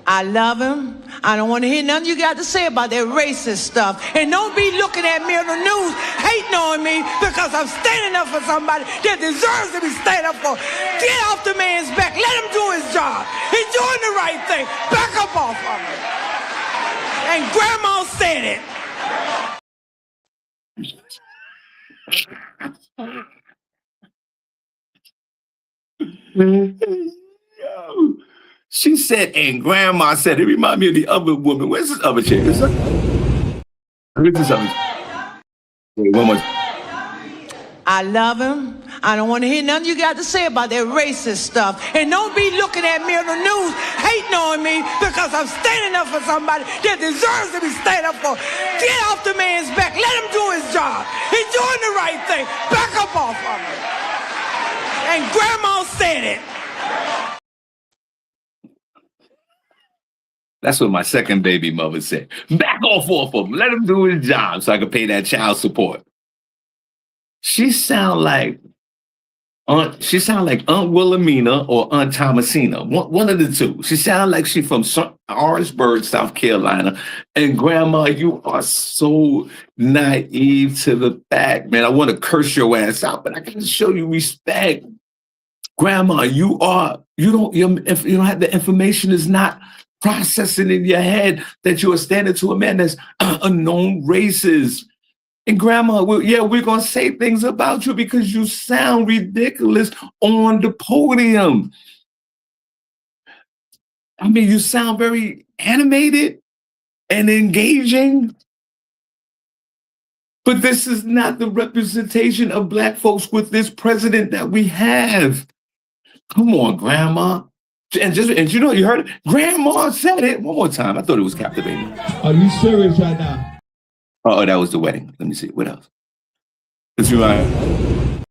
I love him. I don't want to hear nothing you got to say about that racist stuff. And don't be looking at me on the news hating on me because I'm standing up for somebody that deserves to be standing up for. Get off the man's back. Let him do his job. He's doing the right thing. Back up off of him. And Grandma said it. She said, and Grandma said, it reminded me of the other woman. Where's this other chick? Where's this other chick? Wait, one more. I love him. I don't want to hear nothing you got to say about that racist stuff. And don't be looking at me on the news hating on me because I'm standing up for somebody that deserves to be standing up for. Get off the man's back. Let him do his job. He's doing the right thing. Back up off of him. And Grandma said it. That's what my second baby mother said. Back off of him. Let him do his job so I can pay that child support. She sound like Aunt Wilhelmina or Aunt Thomasina. One of the two. She sound like she from Orangeburg, South Carolina. And Grandma, you are so naive to the fact, man. I want to curse your ass out, but I gotta show you respect. Grandma, you don't have the information is not processing in your head that you are standing to a man that's a known racist. And Grandma, we're going to say things about you because you sound ridiculous on the podium. I mean, you sound very animated and engaging. But this is not the representation of Black folks with this president that we have. Come on, Grandma. And you know, you heard it. Grandma said it one more time. I thought it was captivating. Are you serious right now? Oh, that was the wedding. Let me see. What else? Let's rewind.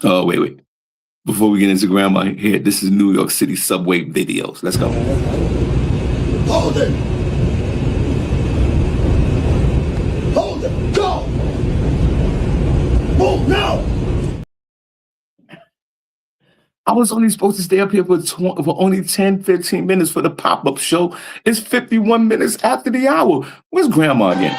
Oh, wait. Before we get into Grandma here, this is New York City subway videos. Let's go. Hold it. Hold it. Go. Move now. I was only supposed to stay up here for only 10, 15 minutes for the pop-up show. It's 51 minutes after the hour. Where's Grandma again?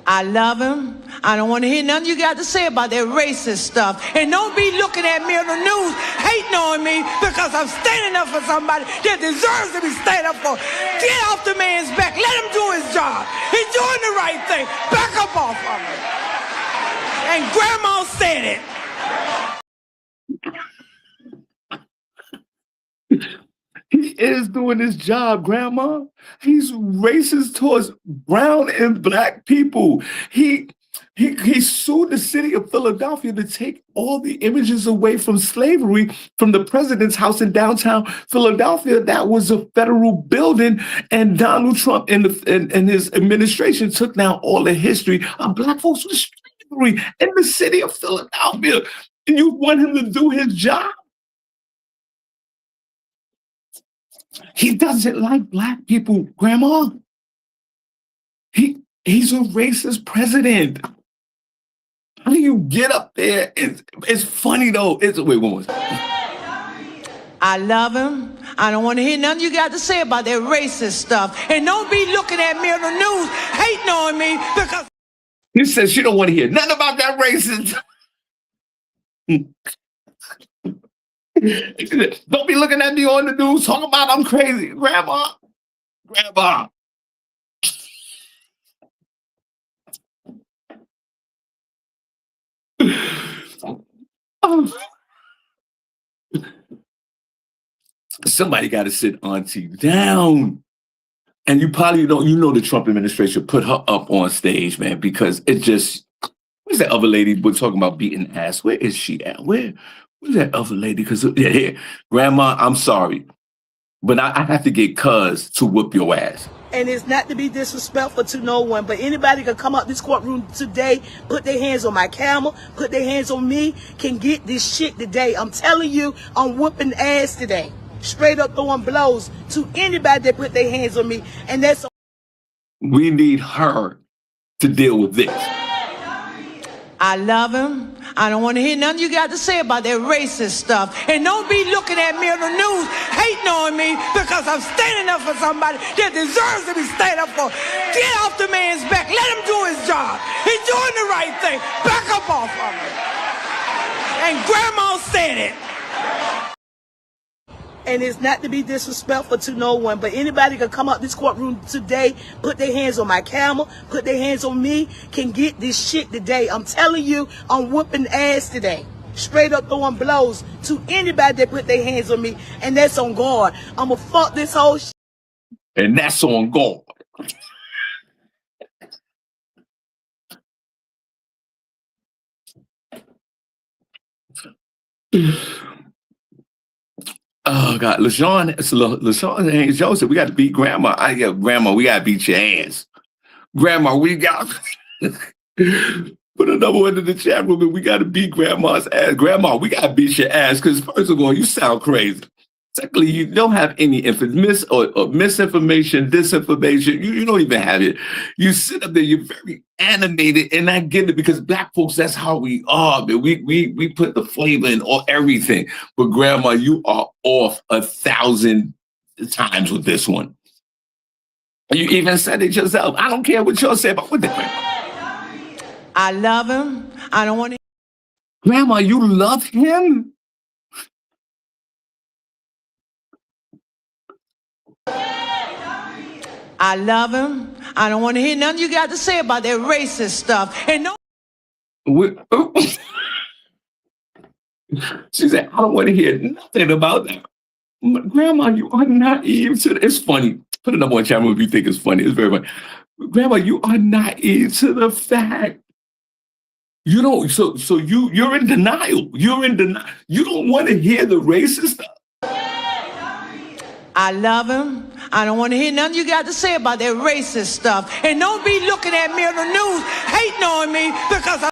I love him. I don't want to hear nothing you got to say about that racist stuff. And don't be looking at me on the news hating on me because I'm standing up for somebody that deserves to be standing up for. Get off the man's back. Let him do his job. He's doing the right thing. Back up off of him. And Grandma said it. He is doing his job, Grandma. He's racist towards brown and Black people. He sued the city of Philadelphia to take all the images away from slavery from the president's house in downtown Philadelphia. That was a federal building, and Donald Trump and his administration took down all the history of Black folks with slavery in the city of Philadelphia. And you want him to do his job? He doesn't like Black people, Grandma. He's a racist president. How do you get up there? It's funny though. Wait, one more time. I love him. I don't want to hear nothing you got to say about that racist stuff. And don't be looking at me on the news hating on me because He says she don't want to hear nothing about that racist. Don't be looking at me on the news talking about I'm crazy. Grandma. Somebody got to sit Auntie down. And you probably don't, the Trump administration put her up on stage, man, because it just, where's that other lady we're talking about beating ass? Where is she at? Where's that other lady? Because, Grandma, I'm sorry, but I have to get Cuz to whoop your ass. And it's not to be disrespectful to no one, but anybody can come up this courtroom today, put their hands on my camera, put their hands on me, can get this shit today. I'm telling you, I'm whooping ass today. Straight up throwing blows to anybody that put their hands on me. And that's... We need her to deal with this. I love him. I don't want to hear nothing you got to say about that racist stuff. And don't be looking at me on the news hating on me because I'm standing up for somebody that deserves to be standing up for. Get off the man's back. Let him do his job. He's doing the right thing. Back up off of him. And Grandma said it. And it's not to be disrespectful to no one, but anybody can come up this courtroom today, put their hands on my camera, put their hands on me, can get this shit today. I'm telling you, I'm whooping ass today. Straight up throwing blows to anybody that put their hands on me, and that's on guard. I'ma fuck this whole shit. And that's on guard. Oh God, LaShawn Haynes Joseph, we got to beat Grandma. Grandma, we got to beat your ass. Grandma, we got put another one in the chat room and we got to beat Grandma's ass. Grandma, we got to beat your ass because first of all, you sound crazy. Secondly, you don't have any misinformation, disinformation. You don't even have it. You sit up there, you're very animated, and I get it because Black folks, that's how we are. Man. We put the flavor in everything. But Grandma, you are off 1,000 times with this one. You even said it yourself. I don't care what y'all say about what the Grandma. I love him. I don't want to. Grandma, you love him? I love him. I don't want to hear nothing you got to say about that racist stuff. And no. She said, I don't want to hear nothing about that. Grandma, you are naive to this. It's funny. Put it up on camera if you think it's funny. It's very funny. Grandma, you are naive to the fact. You don't, you're in denial. You're in denial. You don't want to hear the racist stuff. I love him. I don't want to hear nothing you got to say about that racist stuff. And don't be looking at me on the news hating on me because I...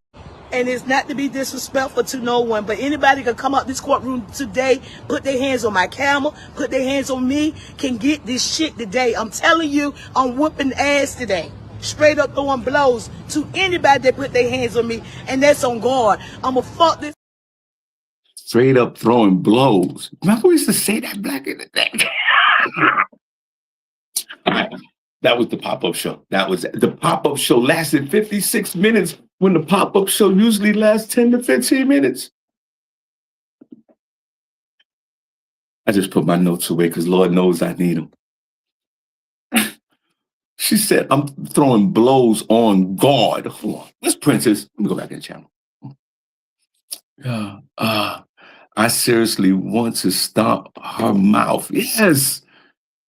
And it's not to be disrespectful to no one, but anybody can come out this courtroom today, put their hands on my camera, put their hands on me, can get this shit today. I'm telling you, I'm whooping ass today. Straight up throwing blows to anybody that put their hands on me, and that's on guard. I'ma fuck this. Straight up throwing blows. Remember we used to say that back in the day? That was the pop-up show. That was the pop-up show lasted 56 minutes when the pop-up show usually lasts 10 to 15 minutes. I just put my notes away because Lord knows I need them. She said, I'm throwing blows on guard. Hold on. Where's Princess? Let me go back in the channel. I seriously want to stop her mouth. Yes.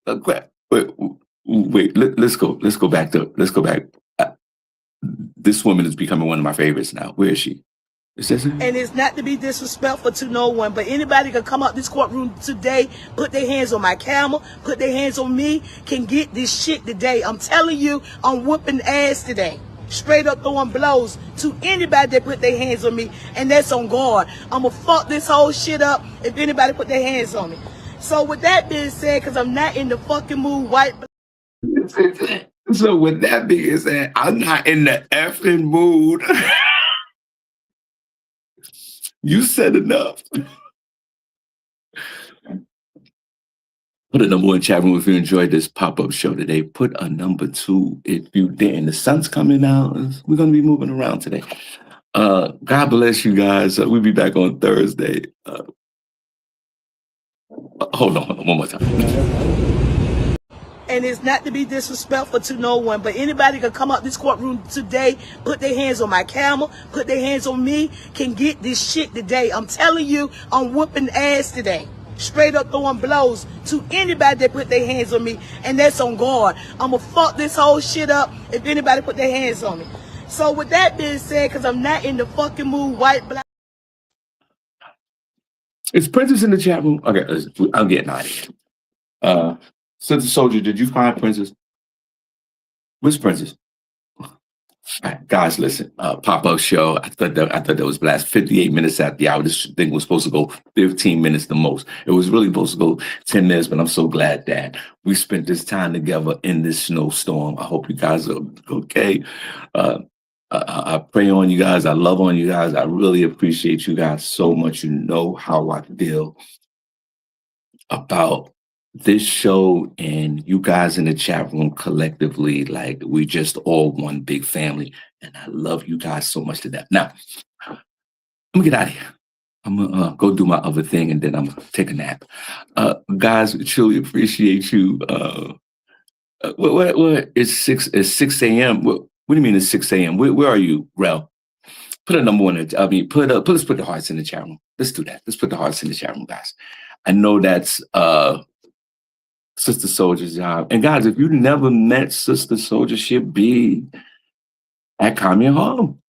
Wait, let's go back. This woman is becoming one of my favorites now. Where is she? Is this her? And it's not to be disrespectful to no one, but anybody can come out this courtroom today, put their hands on my camera, put their hands on me, can get this shit today. I'm telling you, I'm whooping ass today. Straight up throwing blows to anybody that put their hands on me, and that's on guard. I'ma fuck this whole shit up if anybody put their hands on me. So with that being said, because I'm not in the fucking mood, white. So with that being said, I'm not in the effing mood. You said enough. Put a number 1 chat room if you enjoyed this pop-up show today. Put a number 2 if you didn't. The sun's coming out. We're going to be moving around today. God bless you guys. We'll be back on Thursday. Hold on, one more time. And it's not to be disrespectful to no one, but anybody can come out this courtroom today, put their hands on my camera, put their hands on me, can get this shit today. I'm telling you, I'm whooping ass today. Straight up throwing blows to anybody that put their hands on me, and that's on guard. I'ma fuck this whole shit up if anybody put their hands on me. So with that being said, because I'm not in the fucking mood, white, black. Is Princess in the chat room? Okay, I'm getting out of here. Sister Soldier, did you find Princess? Where's Princess? All right, guys, listen. Pop-up show. I thought that was blast. 58 minutes at the hour. This thing was supposed to go 15 minutes the most. It was really supposed to go 10 minutes, but I'm so glad that we spent this time together in this snowstorm. I hope you guys are okay. I pray on you guys. I love on you guys. I really appreciate you guys so much. You know how I feel about this show and you guys in the chat room collectively. Like, we just all one big family, and I love you guys so much to that. Now, I'm gonna get out of here. I'm gonna go do my other thing, and then I'm gonna take a nap. Guys, we truly appreciate you. What? It's 6 a.m. What do you mean it's 6 a.m.? Where are you, Rel? Put a number 1. Let's put the hearts in the chat room. Let's do that. Let's put the hearts in the chat room, guys. I know that's Sister Soldier's job. And guys, if you never met Sister Soldier, she'll be at Kami Harlem.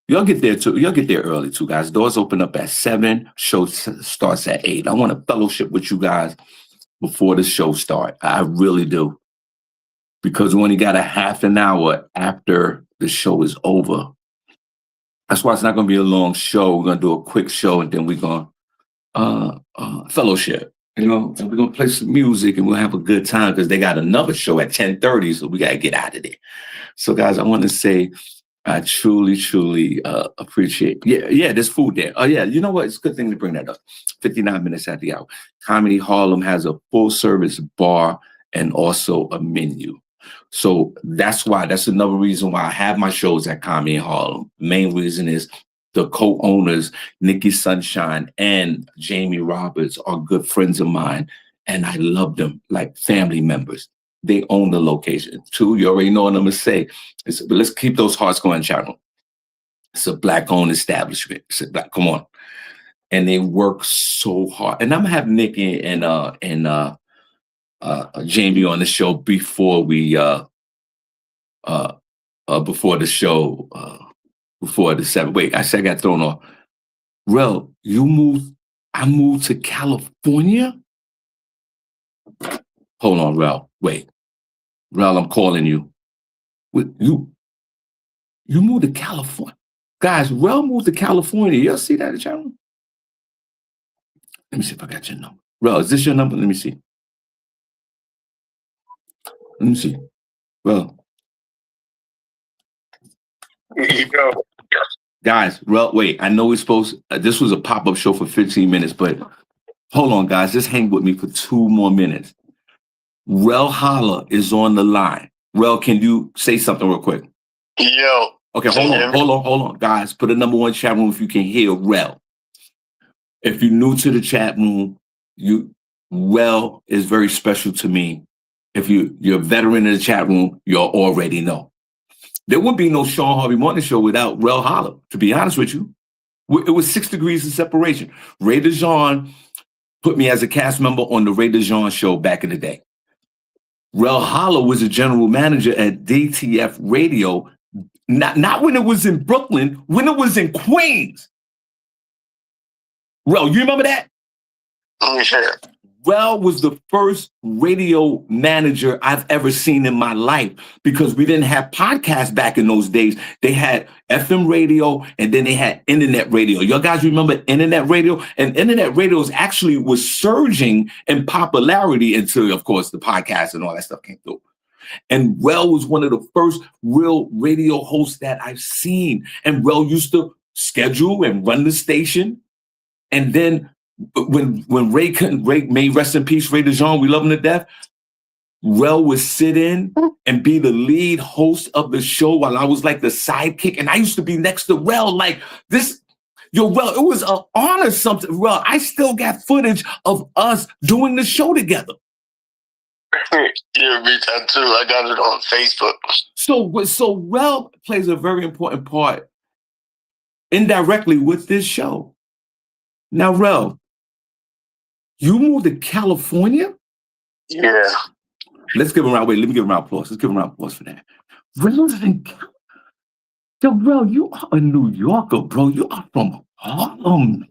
Y'all get there too. Y'all get there early too, guys. Doors open up at 7. Show starts at 8. I want to fellowship with you guys before the show starts. I really do. Because we only got a half an hour after the show is over. That's why it's not going to be a long show. We're going to do a quick show, and then we're going to fellowship. You know, and we're going to play some music, and we'll have a good time because they got another show at 10:30, so we got to get out of there. So, guys, I want to say I truly, truly appreciate. Yeah, there's food there. Oh, yeah, you know what? It's a good thing to bring that up. 59 minutes at the hour. Comedy Harlem has a full-service bar and also a menu. So that's another reason why I have my shows at Comedy Harlem. Main reason is the co-owners, Nikki Sunshine and Jamie Roberts, are good friends of mine, and I love them like family members. They own the location. 2, you already know what I'm going to say. But let's keep those hearts going, channel. It's a Black-owned establishment. Come on. And they work so hard. And I'm going to have Nikki and Jamie on the show before we before the show, before the 7. Wait, I said I got thrown off. Rel, I moved to California? Hold on, Rel. Wait. Rel, I'm calling you. You moved to California? Guys, Rel moved to California. Y'all see that in the chat room? Let me see if I got your number. Rel, is this your number? Let me see. Let me see. Rel. Guys, Rel, wait. I know we're supposed. This was a pop-up show for 15 minutes, but hold on, guys. Just hang with me for 2 more minutes. Rel Holla is on the line. Rel, can you say something real quick? Yo. Okay, hold on. Guys, put a number 1 chat room if you can hear Rel. If you're new to the chat room, Rel is very special to me. If you're a veteran in the chat room, you already know. There would be no Shawn Harvey Morning Show without Rel Holla, to be honest with you. It was 6 degrees of separation. Ray DeJean put me as a cast member on the Ray DeJean show back in the day. Rel Holla was a general manager at DTF Radio, not when it was in Brooklyn, when it was in Queens. Rel, you remember that? Yeah. Rel was the first radio manager I've ever seen in my life because we didn't have podcasts back in those days. They had FM radio and then they had internet radio. Y'all guys remember internet radio? And internet radios actually was surging in popularity until, of course, the podcast and all that stuff came through. And Rel was one of the first real radio hosts that I've seen. And Rel used to schedule and run the station. And then when Ray may rest in peace, Ray DeJean, we love him to death, Rel would sit in and be the lead host of the show while I was like the sidekick. And I used to be next to Rel like this. Yo, Rel, it was an honor something. Rel, I still got footage of us doing the show together. Yeah, me too. I got it on Facebook. So Rel plays a very important part indirectly with this show. Now, Rel, you moved to California? Yeah. Let's give him a round. Wait, let me give him a round of applause. Let's give him a round of applause for that. Rel's in California. Yo, Rel, you are a New Yorker, bro. You are from Harlem.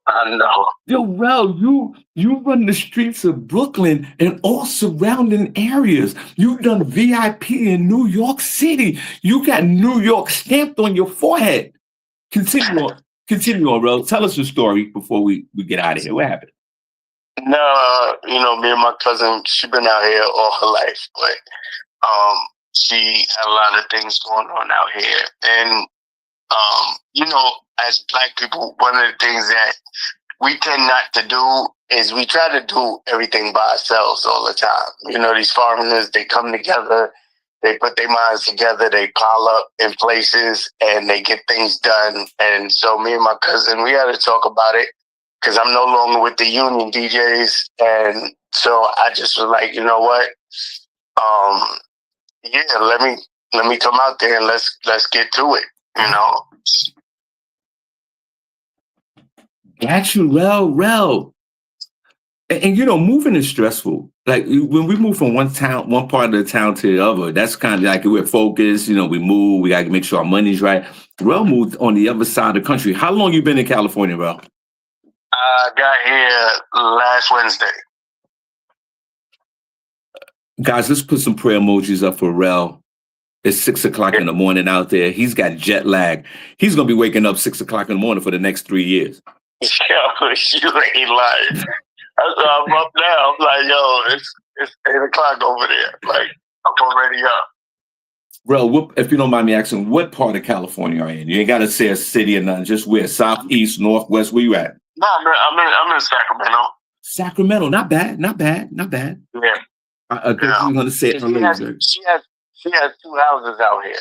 I know. Yo, Rel, you run the streets of Brooklyn and all surrounding areas. You've done VIP in New York City. You got New York stamped on your forehead. Continue on, Rel. Tell us your story before we get out of here. What happened? No, me and my cousin, she been out here all her life, but she had a lot of things going on out here. And, as Black people, one of the things that we tend not to do is we try to do everything by ourselves all the time. These foreigners, they come together, they put their minds together, they pile up in places, and they get things done. And so me and my cousin, we had to talk about it because I'm no longer with the union DJs. And so I just was like, you know what? Let me come out there and let's get to it, Got you, Rel. And moving is stressful. Like when we move from one part of the town to the other, that's kind of like we're focused. We move. We got to make sure our money's right. Rel moved on the other side of the country. How long you been in California, Rel? I got here last Wednesday. Guys, let's put some prayer emojis up for Rel. It's 6 o'clock in the morning out there. He's got jet lag. He's gonna be waking up 6 o'clock in the morning for the next 3 years. Yo, you ain't lying. I'm up now. I'm like, yo, it's 8 o'clock over there. Like, I'm already up. Rel, if you don't mind me asking, what part of California are you in? You ain't got to say a city or nothing. Just where? South, east, north, west? Where you at? No, I'm in Sacramento. Sacramento, not bad. Yeah. I guess you're gonna say it. She has 2 houses out here.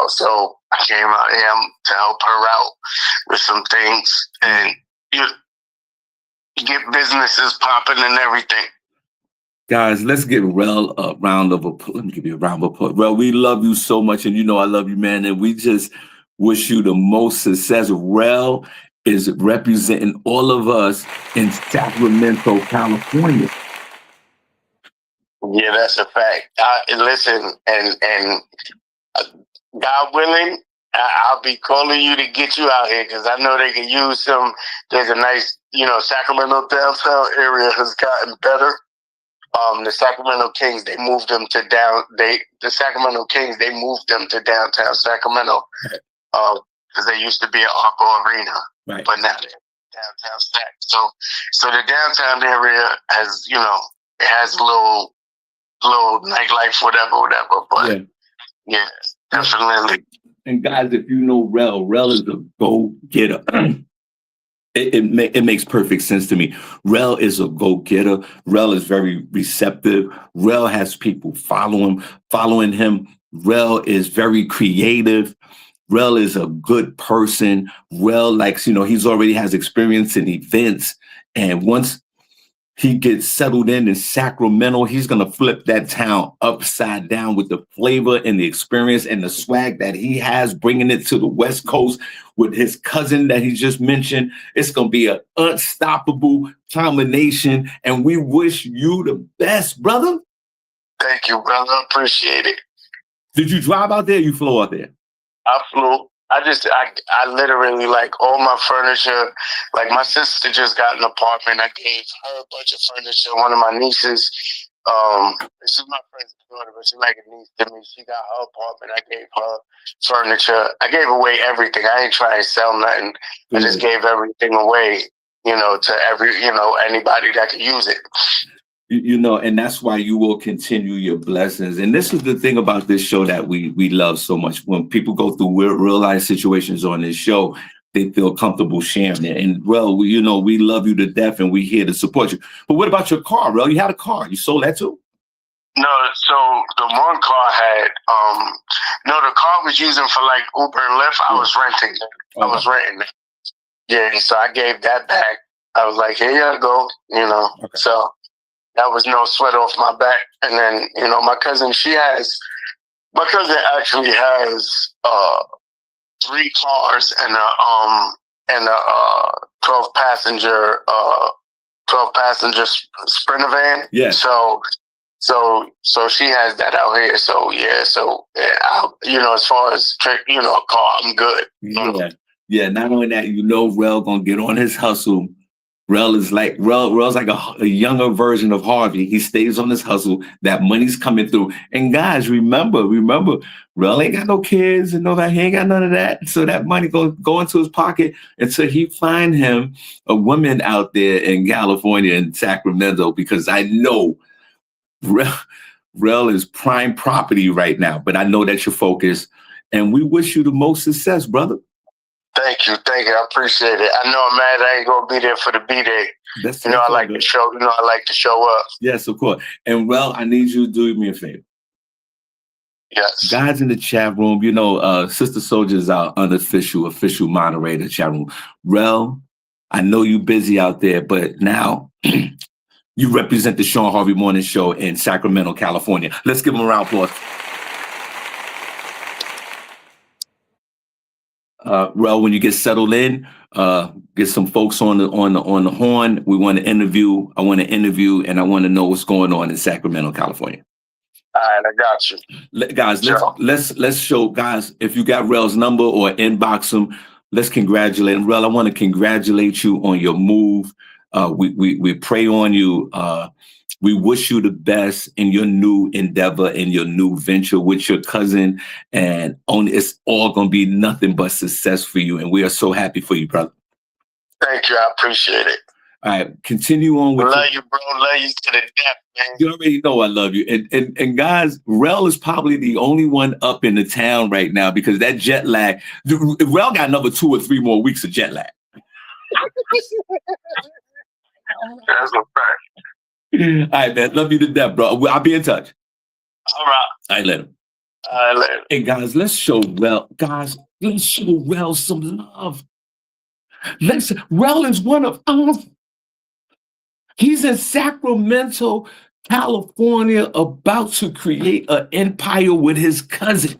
So I came out here to help her out with some things and get businesses popping and everything. Guys, let's give Rel a round of applause. Let me give you a round of applause. Rel, we love you so much, and I love you, man. And we just wish you the most success. Rel is representing all of us in Sacramento, California. Yeah, that's a fact. Listen, and uh, God willing, I'll be calling you to get you out here because I know they can use some. There's a nice, Sacramento downtown area has gotten better. The Sacramento Kings, they moved them to the Sacramento Kings, they moved them to downtown Sacramento because they used to be at Arco Arena, Right. but now they're downtown Sac. So the downtown area has, it has a little nightlife, whatever. But yeah, definitely. And guys, if you know Rel is a go-getter. It makes perfect sense to me. Rel is a go-getter. Rel is very receptive. Rel has people following him. Rel is very creative. Rel is a good person. Rel likes, he's already has experience in events. And once he gets settled in Sacramento, he's going to flip that town upside down with the flavor and the experience and the swag that he has, bringing it to the West Coast with his cousin that he just mentioned. It's going to be an unstoppable combination, and we wish you the best, brother. Thank you, brother. I appreciate it. Did you drive out there or you flew out there? I flew. I literally, like, all my furniture, like, my sister just got an apartment. I gave her a bunch of furniture. One of my nieces, this is my friend's daughter, but she's like a niece to me. She got her apartment. I gave her furniture. I gave away everything. I ain't trying to sell nothing. I just gave everything away, to anybody that could use it. And that's why you will continue your blessings. And this is the thing about this show that we love so much. When people go through real life situations on this show, they feel comfortable sharing it. And Rel, we love you to death and we're here to support you. But what about your car, Rel? You had a car. You sold that too? No, so the one car had, the car was using for like Uber and Lyft. I was renting it. I was renting it. Yeah, so I gave that back. I was like, here you go, Okay. So that was no sweat off my back. And then, my cousin actually has 3 cars and a 12 passenger Sprinter van. Yeah. So she has that out here. So as far as a car, I'm good. Yeah. Not only that, Rel gonna get on his hustle. Rel's like a younger version of Harvey. He stays on his hustle. That money's coming through. And guys, remember, Rel ain't got no kids and he ain't got none of that. So that money go into his pocket until he find him a woman out there in California and Sacramento, because I know Rel is prime property right now. But I know that you're focused, and we wish you the most success, brother. Thank you. I appreciate it. I know I'm mad I ain't gonna be there for the B-Day. I like to show. I like to show up. Yes, of course. And Rel, I need you to do me a favor. Yes. Guys in the chat room, Sister Soldier is our official moderator chat room. Rel, I know you're busy out there, but now you represent the Shawn Harvey Morning Show in Sacramento, California. Let's give him a round of applause. Rel, when you get settled in, get some folks on the horn. I want to interview, and I want to know what's going on in Sacramento, California. All right, I got you. Guys, let's show guys, if you got Rel's number or inbox him, let's congratulate him. Rel, I want to congratulate you on your move. We pray on you. We wish you the best in your new endeavor, in your new venture with your cousin, and it's all going to be nothing but success for you. And we are so happy for you, brother. Thank you. I appreciate it. All right, continue on with. Love you, bro. Love you to the death, man. You already know I love you. And guys, Rel is probably the only one up in the town right now because that jet lag. Rel got another 2 or 3 more weeks of jet lag. That's a fact. All right, man. Love you to death, bro. I'll be in touch. All right. All right, later. All right, later. Hey, guys, let's show Rel some love. Rel is one of us. He's in Sacramento, California, about to create an empire with his cousin.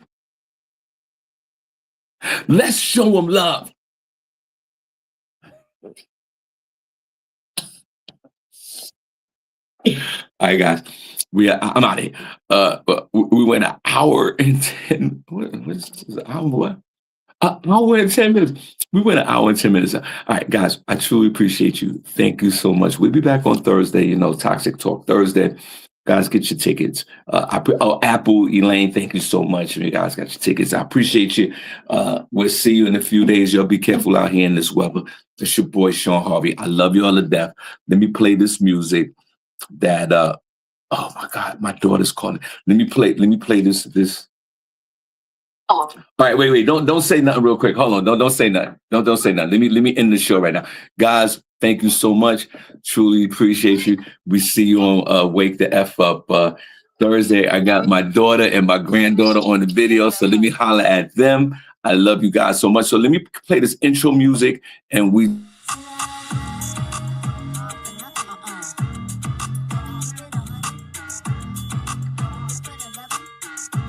Let's show him love. All right, guys. I'm out of here. But we went an hour and 10. What's an hour? What? An hour and 10 minutes. We went an hour and 10 minutes. All right, guys, I truly appreciate you. Thank you so much. We'll be back on Thursday, Toxic Talk Thursday. Guys, get your tickets. Apple, Elaine, thank you so much. You guys got your tickets. I appreciate you. We'll see you in a few days. Y'all be careful out here in this weather. It's your boy, Shawn Harvey. I love you all to death. Let me play this music that, oh my God, my daughter's calling. Let me play this. All right, wait. Don't say nothing real quick. Hold on. Don't say nothing. Don't say nothing. Let me end the show right now. Guys, thank you so much. Truly appreciate you. We see you on Wake the F Up Thursday. I got my daughter and my granddaughter on the video, so let me holler at them. I love you guys so much. So let me play this intro music and we